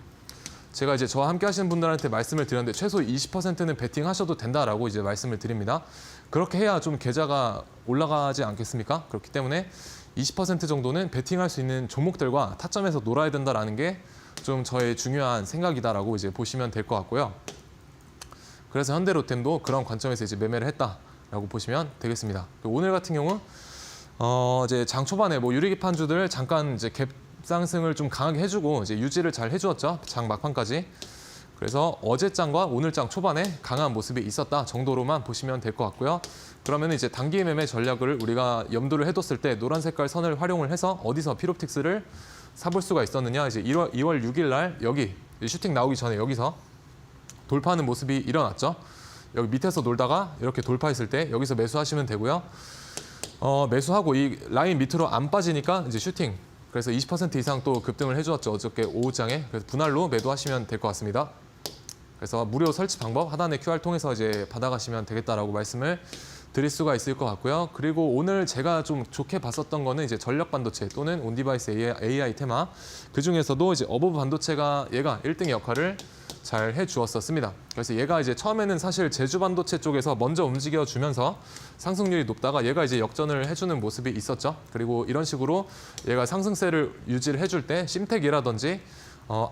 [SPEAKER 2] 제가 이제 저와 함께 하시는 분들한테 말씀을 드렸는데 최소 20%는 베팅하셔도 된다라고 이제 말씀을 드립니다. 그렇게 해야 좀 계좌가 올라가지 않겠습니까? 그렇기 때문에 20% 정도는 베팅할 수 있는 종목들과 타점에서 놀아야 된다라는 게 좀 저의 중요한 생각이다라고 이제 보시면 될 것 같고요. 그래서 현대로템도 그런 관점에서 이제 매매를 했다라고 보시면 되겠습니다. 오늘 같은 경우 이제 장 초반에 뭐 유리기판주들 잠깐 이제 갭 상승을 좀 강하게 해주고 이제 유지를 잘 해주었죠. 장 막판까지. 그래서 어제 장과 오늘 장 초반에 강한 모습이 있었다 정도로만 보시면 될 것 같고요. 그러면 이제 단기 매매 전략을 우리가 염두를 해뒀을 때 노란 색깔 선을 활용을 해서 어디서 피롭틱스를 사볼 수가 있었느냐, 이제 2월 6일 날 여기 슈팅 나오기 전에 여기서 돌파하는 모습이 일어났죠. 여기 밑에서 놀다가 이렇게 돌파했을 때 여기서 매수하시면 되고요. 매수하고 이 라인 밑으로 안 빠지니까 이제 슈팅. 그래서 20% 이상 또 급등을 해주었죠. 어저께 오후장에. 그래서 분할로 매도하시면 될 것 같습니다. 그래서 무료 설치 방법 하단의 QR 통해서 이제 받아가시면 되겠다라고 말씀을 드릴 수가 있을 것 같고요. 그리고 오늘 제가 좀 좋게 봤었던 거는 이제 전력 반도체 또는 온디바이스 AI 테마, 그 중에서도 이제 어버브 반도체가 얘가 1등의 역할을 잘 해주었었습니다. 그래서 얘가 이제 처음에는 사실 제주 반도체 쪽에서 먼저 움직여주면서 상승률이 높다가 얘가 이제 역전을 해주는 모습이 있었죠. 그리고 이런 식으로 얘가 상승세를 유지를 해줄 때 심텍이라든지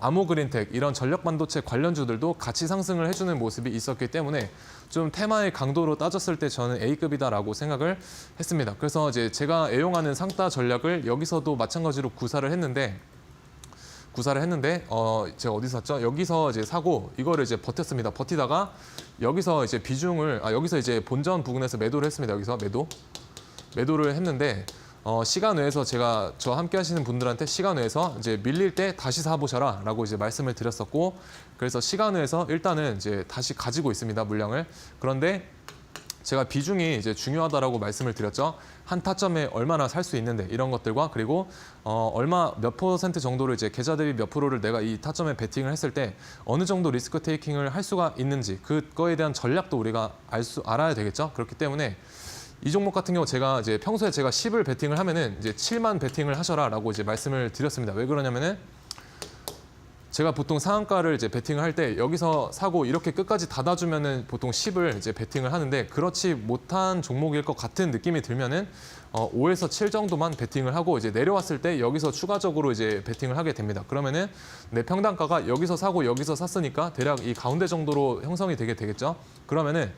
[SPEAKER 2] 아모그린텍 이런 전력 반도체 관련주들도 같이 상승을 해주는 모습이 있었기 때문에 좀 테마의 강도로 따졌을 때 저는 A급이다라고 생각을 했습니다. 그래서 이제 제가 애용하는 상따 전략을 여기서도 마찬가지로 구사를 했는데 제가 어디서 샀죠? 여기서 이제 사고 이거를 이제 버텼습니다. 버티다가 여기서 이제 여기서 이제 본전 부근에서 매도를 했습니다. 여기서 매도를 했는데 시간 외에서 제가 저 함께 하시는 분들한테 시간 외에서 이제 밀릴 때 다시 사보셔라라고 이제 말씀을 드렸었고, 그래서 시간 외에서 일단은 이제 다시 가지고 있습니다, 물량을. 그런데 제가 비중이 이제 중요하다라고 말씀을 드렸죠. 한 타점에 얼마나 살 수 있는데 이런 것들과, 그리고 몇 %, 정도를 이제 계좌 대비 몇 프로를 내가 이 타점에 베팅을 했을 때 어느 정도 리스크 테이킹을 할 수가 있는지 그거에 대한 전략도 우리가 알아야 되겠죠. 그렇기 때문에 이 종목 같은 경우 제가 이제 평소에 제가 10을 베팅을 하면은 이제 7만 베팅을 하셔라라고 이제 말씀을 드렸습니다. 왜 그러냐면은 제가 보통 상한가를 이제 베팅을 할 때 여기서 사고 이렇게 끝까지 닫아주면은 보통 10을 이제 베팅을 하는데, 그렇지 못한 종목일 것 같은 느낌이 들면은 5에서 7 정도만 베팅을 하고 이제 내려왔을 때 여기서 추가적으로 이제 베팅을 하게 됩니다. 그러면은 내 평단가가 여기서 사고 여기서 샀으니까 대략 이 가운데 정도로 형성이 되겠죠. 그러면은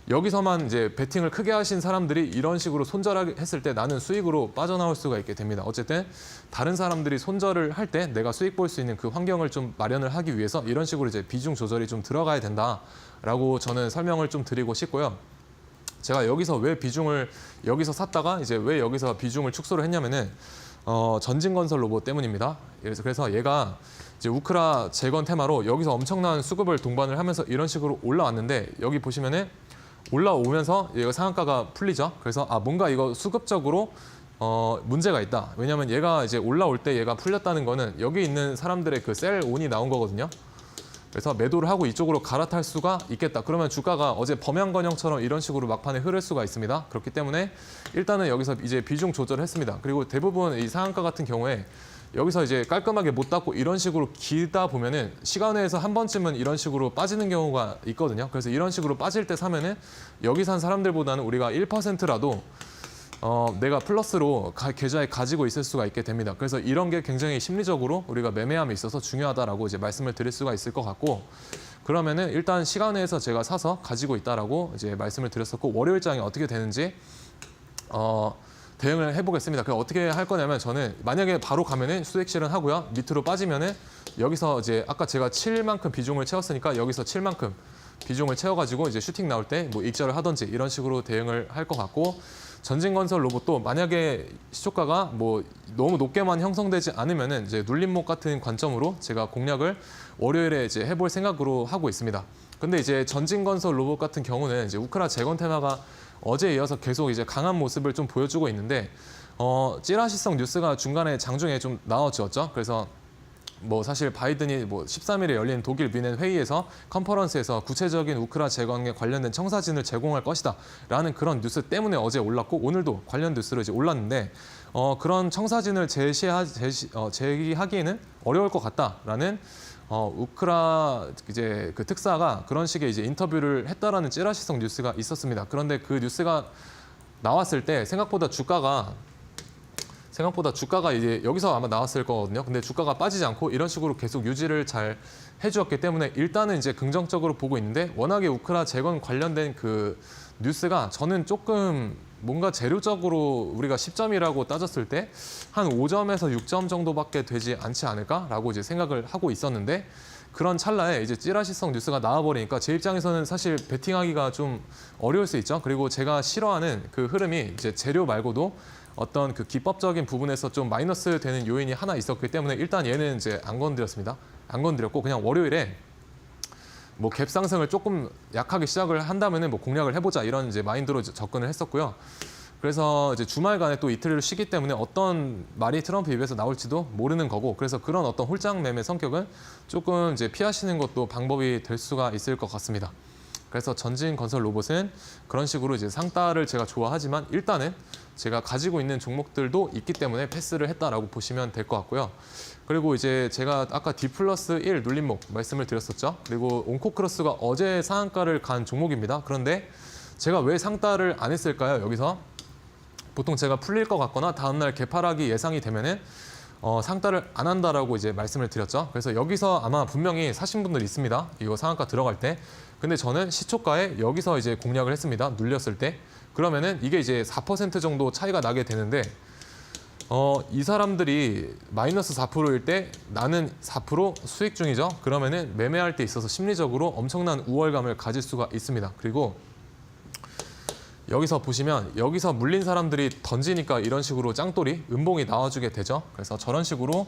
[SPEAKER 2] 여기서만 이제 베팅을 크게 하신 사람들이 이런 식으로 손절하게 했을 때 나는 수익으로 빠져나올 수가 있게 됩니다. 어쨌든 다른 사람들이 손절을 할 때 내가 수익 볼 수 있는 그 환경을 좀 마련을 하기 위해서 이런 식으로 이제 비중 조절이 좀 들어가야 된다라고 저는 설명을 좀 드리고 싶고요. 제가 여기서 왜 비중을 여기서 샀다가 이제 왜 여기서 비중을 축소를 했냐면은 전진건설 로봇 때문입니다. 그래서 얘가 이제 우크라 재건 테마로 여기서 엄청난 수급을 동반을 하면서 이런 식으로 올라왔는데, 여기 보시면은 올라오면서 얘가 상한가가 풀리죠. 그래서 뭔가 이거 수급적으로 문제가 있다. 왜냐하면 얘가 이제 올라올 때 얘가 풀렸다는 거는 여기 있는 사람들의 그 셀 온이 나온 거거든요. 그래서 매도를 하고 이쪽으로 갈아탈 수가 있겠다. 그러면 주가가 어제 범양건영처럼 이런 식으로 막판에 흐를 수가 있습니다. 그렇기 때문에 일단은 여기서 이제 비중 조절을 했습니다. 그리고 대부분 이 상한가 같은 경우에 여기서 이제 깔끔하게 못 닫고 이런 식으로 기다 보면은 시간 외에서 한 번쯤은 이런 식으로 빠지는 경우가 있거든요. 그래서 이런 식으로 빠질 때 사면은 여기 산 사람들보다는 우리가 1%라도 내가 플러스로 계좌에 가지고 있을 수가 있게 됩니다. 그래서 이런 게 굉장히 심리적으로 우리가 매매함에 있어서 중요하다라고 이제 말씀을 드릴 수가 있을 것 같고, 그러면은 일단 시간 외에서 제가 사서 가지고 있다라고 이제 말씀을 드렸었고, 월요일장이 어떻게 되는지 대응을 해보겠습니다. 그 어떻게 할 거냐면 저는 만약에 바로 가면은 수익 실현하고요. 밑으로 빠지면은 여기서 이제 아까 제가 7만큼 비중을 채웠으니까 여기서 7만큼 비중을 채워가지고 이제 슈팅 나올 때 뭐 익절을 하든지 이런 식으로 대응을 할 것 같고, 전진건설 로봇도 만약에 시초가가 뭐 너무 높게만 형성되지 않으면은 이제 눌림목 같은 관점으로 제가 공략을 월요일에 이제 해볼 생각으로 하고 있습니다. 근데 이제 전진건설 로봇 같은 경우는 이제 우크라 재건 테마가 어제에 이어서 계속 이제 강한 모습을 좀 보여주고 있는데, 찌라시성 뉴스가 중간에 장중에 좀 나와주었죠. 그래서 뭐 사실 바이든이 뭐 13일에 열린 독일 뮌헨 회의에서 컨퍼런스에서 구체적인 우크라 재건에 관련된 청사진을 제공할 것이다라는 그런 뉴스 때문에 어제 올랐고, 오늘도 관련 뉴스로 이제 올랐는데 그런 청사진을 제기하기에는 어려울 것 같다라는 우크라 이제 그 특사가 그런 식의 이제 인터뷰를 했다라는 찌라시성 뉴스가 있었습니다. 그런데 그 뉴스가 나왔을 때 생각보다 주가가 이제 여기서 아마 나왔을 거거든요. 근데 주가가 빠지지 않고 이런 식으로 계속 유지를 잘 해주었기 때문에 일단은 이제 긍정적으로 보고 있는데, 워낙에 우크라 재건 관련된 그 뉴스가 저는 조금 뭔가 재료적으로 우리가 10점이라고 따졌을 때 한 5점에서 6점 정도밖에 되지 않지 않을까라고 이제 생각을 하고 있었는데, 그런 찰나에 이제 찌라시성 뉴스가 나와버리니까 제 입장에서는 사실 베팅하기가 좀 어려울 수 있죠. 그리고 제가 싫어하는 그 흐름이 이제 재료 말고도 어떤 그 기법적인 부분에서 좀 마이너스 되는 요인이 하나 있었기 때문에 일단 얘는 이제 안 건드렸습니다. 안 건드렸고 그냥 월요일에 뭐 갭 상승을 조금 약하게 시작을 한다면은 뭐 공략을 해보자 이런 이제 마인드로 접근을 했었고요. 그래서 이제 주말간에 또 이틀을 쉬기 때문에 어떤 말이 트럼프 입에서 나올지도 모르는 거고, 그래서 그런 어떤 홀장 매매 성격은 조금 이제 피하시는 것도 방법이 될 수가 있을 것 같습니다. 그래서 전진 건설 로봇은 그런 식으로 이제 상따를 제가 좋아하지만 일단은 제가 가지고 있는 종목들도 있기 때문에 패스를 했다라고 보시면 될 것 같고요. 그리고 이제 제가 아까 D+1 눌림목 말씀을 드렸었죠. 그리고 온코크로스가 어제 상한가를 간 종목입니다. 그런데 제가 왜 상따를 안 했을까요? 여기서 보통 제가 풀릴 것 같거나 다음날 개파락이 예상이 되면은 상따를 안 한다라고 이제 말씀을 드렸죠. 그래서 여기서 아마 분명히 사신 분들 있습니다. 이거 상한가 들어갈 때. 근데 저는 시초가에 여기서 이제 공략을 했습니다. 눌렸을 때. 그러면은 이게 이제 4% 정도 차이가 나게 되는데 이 사람들이 마이너스 4%일 때 나는 4% 수익 중이죠. 그러면은 매매할 때 있어서 심리적으로 엄청난 우월감을 가질 수가 있습니다. 그리고 여기서 보시면 여기서 물린 사람들이 던지니까 이런 식으로 짱돌이 음봉이 나와주게 되죠. 그래서 저런 식으로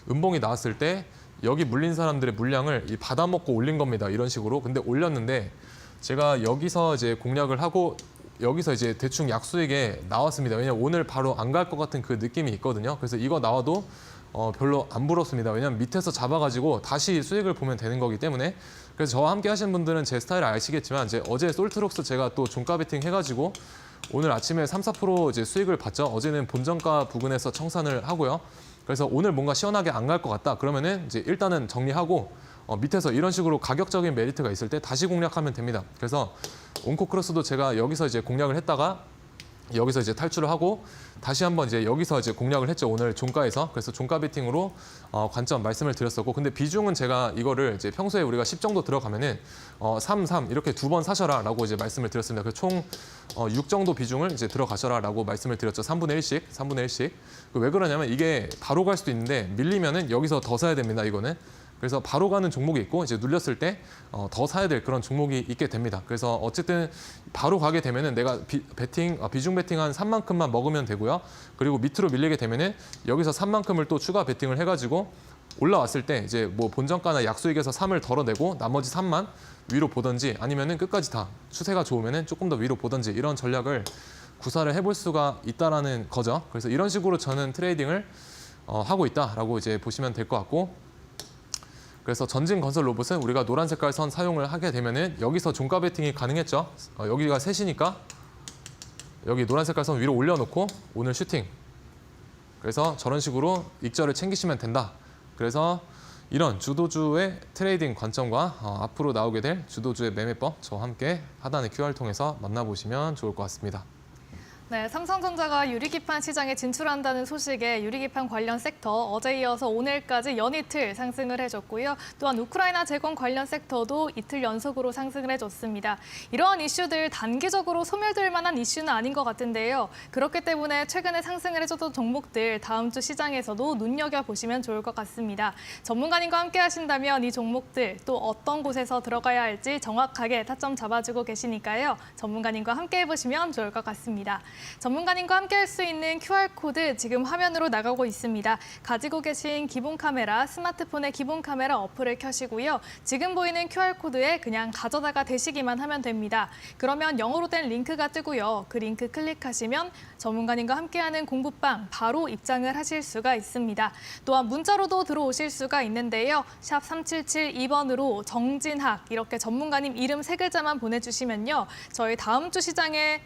[SPEAKER 2] 음봉이 나왔을 때 여기 물린 사람들의 물량을 받아먹고 올린 겁니다. 이런 식으로. 근데 올렸는데 제가 여기서 이제 공략을 하고 여기서 이제 대충 약수익에 나왔습니다. 왜냐면 오늘 바로 안 갈 것 같은 그 느낌이 있거든요. 그래서 이거 나와도 별로 안 부럽습니다. 왜냐면 밑에서 잡아가지고 다시 수익을 보면 되는 거기 때문에. 그래서 저와 함께 하시는 분들은 제 스타일을 아시겠지만 어제 솔트록스 제가 또 종가 베팅 해가지고 오늘 아침에 3, 4% 이제 수익을 봤죠. 어제는 본전가 부근에서 청산을 하고요. 그래서 오늘 뭔가 시원하게 안 갈 것 같다. 그러면은 이제 일단은 정리하고 밑에서 이런 식으로 가격적인 메리트가 있을 때 다시 공략하면 됩니다. 그래서 온코크로스도 제가 여기서 이제 공략을 했다가 여기서 이제 탈출을 하고 다시 한번 이제 여기서 이제 공략을 했죠. 오늘 종가에서. 그래서 종가 베팅으로 관점 말씀을 드렸었고, 근데 비중은 제가 이거를 이제 평소에 우리가 10 정도 들어가면은 3, 3 이렇게 2번 사셔라라고 이제 말씀을 드렸습니다. 그래서 총 6 정도 비중을 이제 들어가셔라라고 말씀을 드렸죠. 3분의 1씩. 왜 그러냐면 이게 바로 갈 수도 있는데 밀리면은 여기서 더 사야 됩니다. 이거는. 그래서 바로 가는 종목이 있고 이제 눌렸을 때 더 사야 될 그런 종목이 있게 됩니다. 그래서 어쨌든 바로 가게 되면은 내가 비중 베팅한 3만큼만 먹으면 되고요. 그리고 밑으로 밀리게 되면은 여기서 3만큼을 또 추가 베팅을 해가지고 올라왔을 때 이제 뭐 본전가나 약수익에서 3을 덜어내고 나머지 3만 위로 보든지 아니면은 끝까지 다 추세가 좋으면은 조금 더 위로 보든지 이런 전략을 구사를 해볼 수가 있다라는 거죠. 그래서 이런 식으로 저는 트레이딩을 하고 있다라고 이제 보시면 될 것 같고. 그래서 전진 건설 로봇은 우리가 노란 색깔 선 사용을 하게 되면은 여기서 종가 베팅이 가능했죠. 여기가 셋이니까 여기 노란 색깔 선 위로 올려놓고 오늘 슈팅. 그래서 저런 식으로 익절을 챙기시면 된다. 그래서 이런 주도주의 트레이딩 관점과 앞으로 나오게 될 주도주의 매매법 저와 함께 하단의 QR을 통해서 만나보시면 좋을 것 같습니다.
[SPEAKER 1] 네, 삼성전자가 유리기판 시장에 진출한다는 소식에 유리기판 관련 섹터 어제 이어서 오늘까지 연이틀 상승을 해줬고요. 또한 우크라이나 재건 관련 섹터도 이틀 연속으로 상승을 해줬습니다. 이러한 이슈들 단기적으로 소멸될 만한 이슈는 아닌 것 같은데요. 그렇기 때문에 최근에 상승을 해줬던 종목들 다음 주 시장에서도 눈여겨보시면 좋을 것 같습니다. 전문가님과 함께 하신다면 이 종목들 또 어떤 곳에서 들어가야 할지 정확하게 타점 잡아주고 계시니까요. 전문가님과 함께 해보시면 좋을 것 같습니다. 전문가님과 함께 할 수 있는 QR코드 지금 화면으로 나가고 있습니다. 가지고 계신 기본 카메라, 스마트폰의 기본 카메라 어플을 켜시고요. 지금 보이는 QR코드에 그냥 가져다가 대시기만 하면 됩니다. 그러면 영어로 된 링크가 뜨고요. 그 링크 클릭하시면 전문가님과 함께하는 공부방 바로 입장을 하실 수가 있습니다. 또한 문자로도 들어오실 수가 있는데요. 샵 3772번으로 정진학 이렇게 전문가님 이름 3글자만 보내주시면요. 저희 다음 주 시장에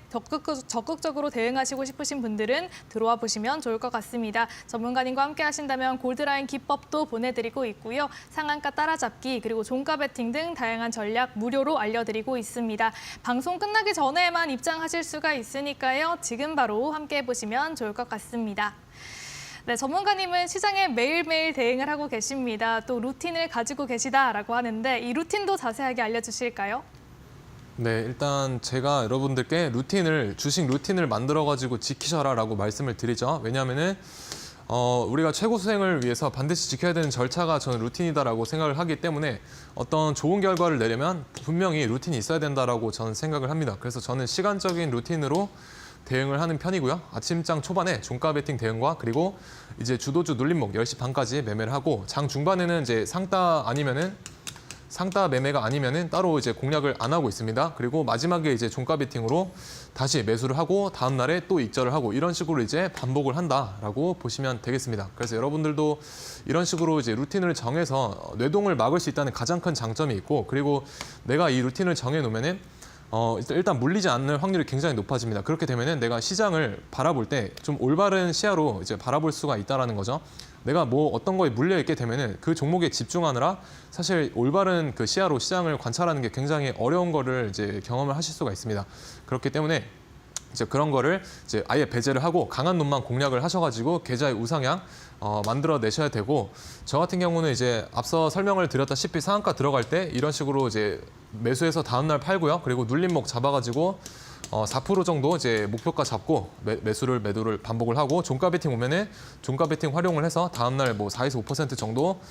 [SPEAKER 1] 적극적으로 대응하시고 싶으신 분들은 들어와 보시면 좋을 것 같습니다. 전문가님과 함께 하신다면 골드라인 기법도 보내드리고 있고요. 상한가 따라잡기 그리고 종가 베팅 등 다양한 전략 무료로 알려드리고 있습니다. 방송 끝나기 전에만 입장하실 수가 있으니까요. 지금 바로 함께 해보시면 좋을 것 같습니다. 네, 전문가님은 시장에 매일매일 대응을 하고 계십니다. 또 루틴을 가지고 계시다라고 하는데 이 루틴도 자세하게 알려주실까요?
[SPEAKER 2] 네, 일단 제가 여러분들께 주식 루틴을 만들어가지고 지키셔라라고 말씀을 드리죠. 왜냐하면은 우리가 최고 수행을 위해서 반드시 지켜야 되는 절차가 저는 루틴이다라고 생각을 하기 때문에 어떤 좋은 결과를 내려면 분명히 루틴이 있어야 된다라고 저는 생각을 합니다. 그래서 저는 시간적인 루틴으로 대응을 하는 편이고요. 아침장 초반에 종가 베팅 대응과 그리고 이제 주도주 눌림목 10시 반까지 매매를 하고 장 중반에는 이제 상따 아니면은 상따 매매가 아니면은 따로 이제 공략을 안 하고 있습니다. 그리고 마지막에 이제 종가 베팅으로 다시 매수를 하고 다음 날에 또 익절을 하고 이런 식으로 이제 반복을 한다라고 보시면 되겠습니다. 그래서 여러분들도 이런 식으로 이제 루틴을 정해서 뇌동을 막을 수 있다는 가장 큰 장점이 있고, 그리고 내가 이 루틴을 정해 놓으면은 일단 물리지 않는 확률이 굉장히 높아집니다. 그렇게 되면은 내가 시장을 바라볼 때 좀 올바른 시야로 이제 바라볼 수가 있다라는 거죠. 내가 뭐 어떤 거에 물려 있게 되면은 그 종목에 집중하느라 사실 올바른 그 시야로 시장을 관찰하는 게 굉장히 어려운 거를 이제 경험을 하실 수가 있습니다. 그렇기 때문에 이제 그런 거를 이제 아예 배제를 하고 강한 놈만 공략을 하셔가지고 계좌의 우상향 만들어 내셔야 되고, 저 같은 경우는 이제 앞서 설명을 드렸다시피 상한가 들어갈 때 이런 식으로 이제 매수해서 다음날 팔고요. 그리고 눌림목 잡아가지고 4% 정도 이제 목표가 잡고 매도를 반복을 하고, 종가 베팅 오면은 종가 베팅 활용을 해서 다음날 뭐 4에서 5% 정도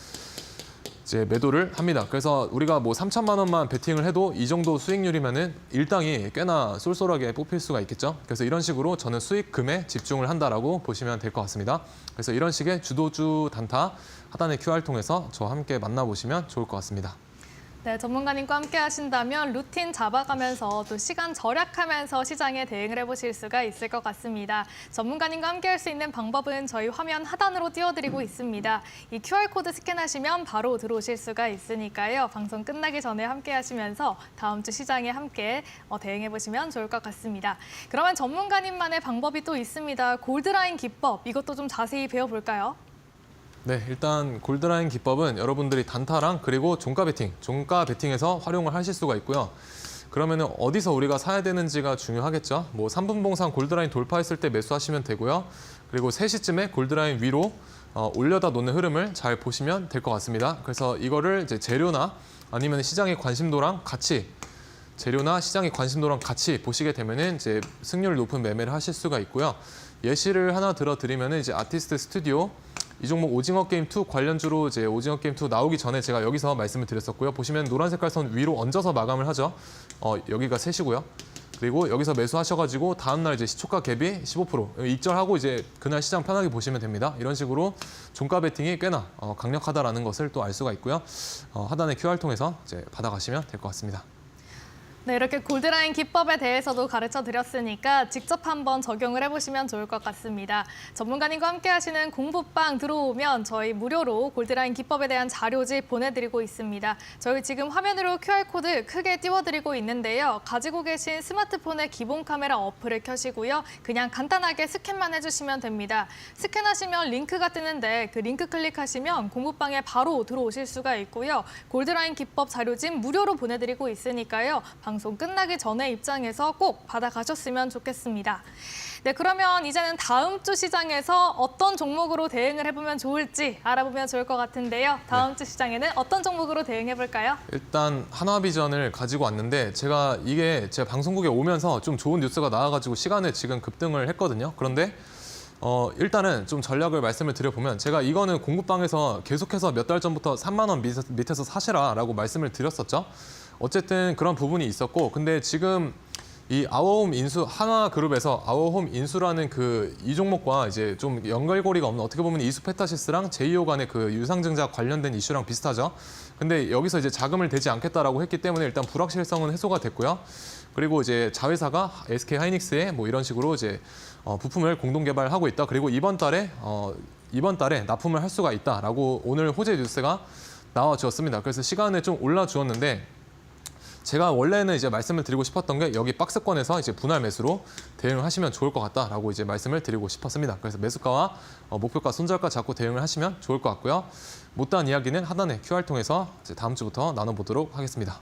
[SPEAKER 2] 이제 매도를 합니다. 그래서 우리가 뭐 3천만 원만 베팅을 해도 이 정도 수익률이면은 일당이 꽤나 쏠쏠하게 뽑힐 수가 있겠죠. 그래서 이런 식으로 저는 수익금에 집중을 한다라고 보시면 될 것 같습니다. 그래서 이런 식의 주도주 단타 하단의 QR 통해서 저와 함께 만나보시면 좋을 것 같습니다.
[SPEAKER 1] 네, 전문가님과 함께 하신다면 루틴 잡아가면서 또 시간 절약하면서 시장에 대응을 해보실 수가 있을 것 같습니다. 전문가님과 함께 할 수 있는 방법은 저희 화면 하단으로 띄워드리고 있습니다. 이 QR코드 스캔하시면 바로 들어오실 수가 있으니까요. 방송 끝나기 전에 함께 하시면서 다음 주 시장에 함께 대응해보시면 좋을 것 같습니다. 그러면 전문가님만의 방법이 또 있습니다. 골드라인 기법, 이것도 좀 자세히 배워볼까요?
[SPEAKER 2] 네, 일단 골드라인 기법은 여러분들이 단타랑 그리고 종가 베팅에서 활용을 하실 수가 있고요. 그러면은 어디서 우리가 사야 되는지가 중요하겠죠. 뭐 3분봉상 골드라인 돌파했을 때 매수하시면 되고요. 그리고 3시쯤에 골드라인 위로 올려다 놓는 흐름을 잘 보시면 될 것 같습니다. 그래서 이거를 이제 재료나 아니면 시장의 관심도랑 같이 보시게 되면은 이제 승률 높은 매매를 하실 수가 있고요. 예시를 하나 들어드리면은 이제 아티스트 스튜디오, 이 종목 오징어 게임 2 관련주로 이제 오징어 게임 2 나오기 전에 제가 여기서 말씀을 드렸었고요. 보시면 노란 색깔 선 위로 얹어서 마감을 하죠. 여기가 셋이고요. 그리고 여기서 매수하셔가지고 다음날 이제 시초가 갭이 15% 익절하고 이제 그날 시장 편하게 보시면 됩니다. 이런 식으로 종가 베팅이 꽤나 강력하다라는 것을 또 알 수가 있고요. 하단의 QR 통해서 이제 받아가시면 될 것 같습니다.
[SPEAKER 1] 네, 이렇게 골드라인 기법에 대해서도 가르쳐 드렸으니까 직접 한번 적용을 해보시면 좋을 것 같습니다. 전문가님과 함께 하시는 공부방 들어오면 저희 무료로 골드라인 기법에 대한 자료집 보내드리고 있습니다. 저희 지금 화면으로 QR코드 크게 띄워드리고 있는데요. 가지고 계신 스마트폰의 기본 카메라 어플을 켜시고요. 그냥 간단하게 스캔만 해주시면 됩니다. 스캔하시면 링크가 뜨는데 그 링크 클릭하시면 공부방에 바로 들어오실 수가 있고요. 골드라인 기법 자료집 무료로 보내드리고 있으니까요. 방송 끝나기 전에 입장해서 꼭 받아가셨으면 좋겠습니다. 네, 그러면 이제는 다음 주 시장에서 어떤 종목으로 대응을 해보면 좋을지 알아보면 좋을 것 같은데요. 다음 주 시장에는 어떤 종목으로 대응해볼까요?
[SPEAKER 2] 일단 한화비전을 가지고 왔는데 제가 방송국에 오면서 좀 좋은 뉴스가 나와가지고 시간에 지금 급등을 했거든요. 그런데 일단은 좀 전략을 말씀을 드려보면, 제가 이거는 공부방에서 계속해서 몇 달 전부터 3만 원 밑에서 사시라라고 말씀을 드렸었죠. 어쨌든 그런 부분이 있었고, 근데 지금 이 아워홈 인수, 한화그룹에서 아워홈 인수라는 이 종목과 이제 좀 연결고리가 없는, 어떻게 보면 이수페타시스랑 제이오 간의 그 유상증자 관련된 이슈랑 비슷하죠. 근데 여기서 이제 자금을 대지 않겠다라고 했기 때문에 일단 불확실성은 해소가 됐고요. 그리고 이제 자회사가 SK 하이닉스에 뭐 이런 식으로 이제 부품을 공동 개발하고 있다. 그리고 이번 달에 납품을 할 수가 있다라고 오늘 호재 뉴스가 나와주었습니다. 그래서 시간을 좀 올라주었는데, 제가 원래는 이제 말씀을 드리고 싶었던 게 여기 박스권에서 이제 분할 매수로 대응을 하시면 좋을 것 같다라고 이제 말씀을 드리고 싶었습니다. 그래서 매수가와 목표가 손절가 잡고 대응을 하시면 좋을 것 같고요. 못다한 이야기는 하단의 QR 통해서 이제 다음 주부터 나눠보도록 하겠습니다.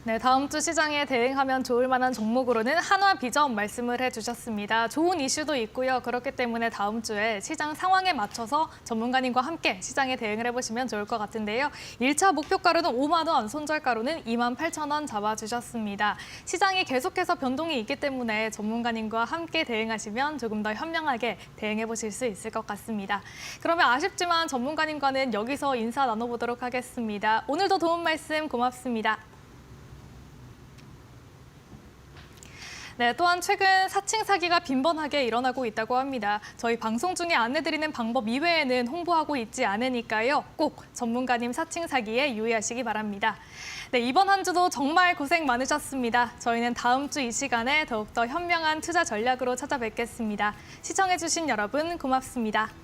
[SPEAKER 1] 네, 다음 주 시장에 대응하면 좋을 만한 종목으로는 한화비전 말씀을 해주셨습니다. 좋은 이슈도 있고요. 그렇기 때문에 다음 주에 시장 상황에 맞춰서 전문가님과 함께 시장에 대응을 해보시면 좋을 것 같은데요. 1차 목표가로는 5만 원, 손절가로는 28,000원 잡아주셨습니다. 시장이 계속해서 변동이 있기 때문에 전문가님과 함께 대응하시면 조금 더 현명하게 대응해보실 수 있을 것 같습니다. 그러면 아쉽지만 전문가님과는 여기서 인사 나눠보도록 하겠습니다. 오늘도 도움 말씀 고맙습니다. 네, 또한 최근 사칭 사기가 빈번하게 일어나고 있다고 합니다. 저희 방송 중에 안내드리는 방법 이외에는 홍보하고 있지 않으니까요. 꼭 전문가님 사칭 사기에 유의하시기 바랍니다. 네, 이번 한 주도 정말 고생 많으셨습니다. 저희는 다음 주 이 시간에 더욱더 현명한 투자 전략으로 찾아뵙겠습니다. 시청해주신 여러분 고맙습니다.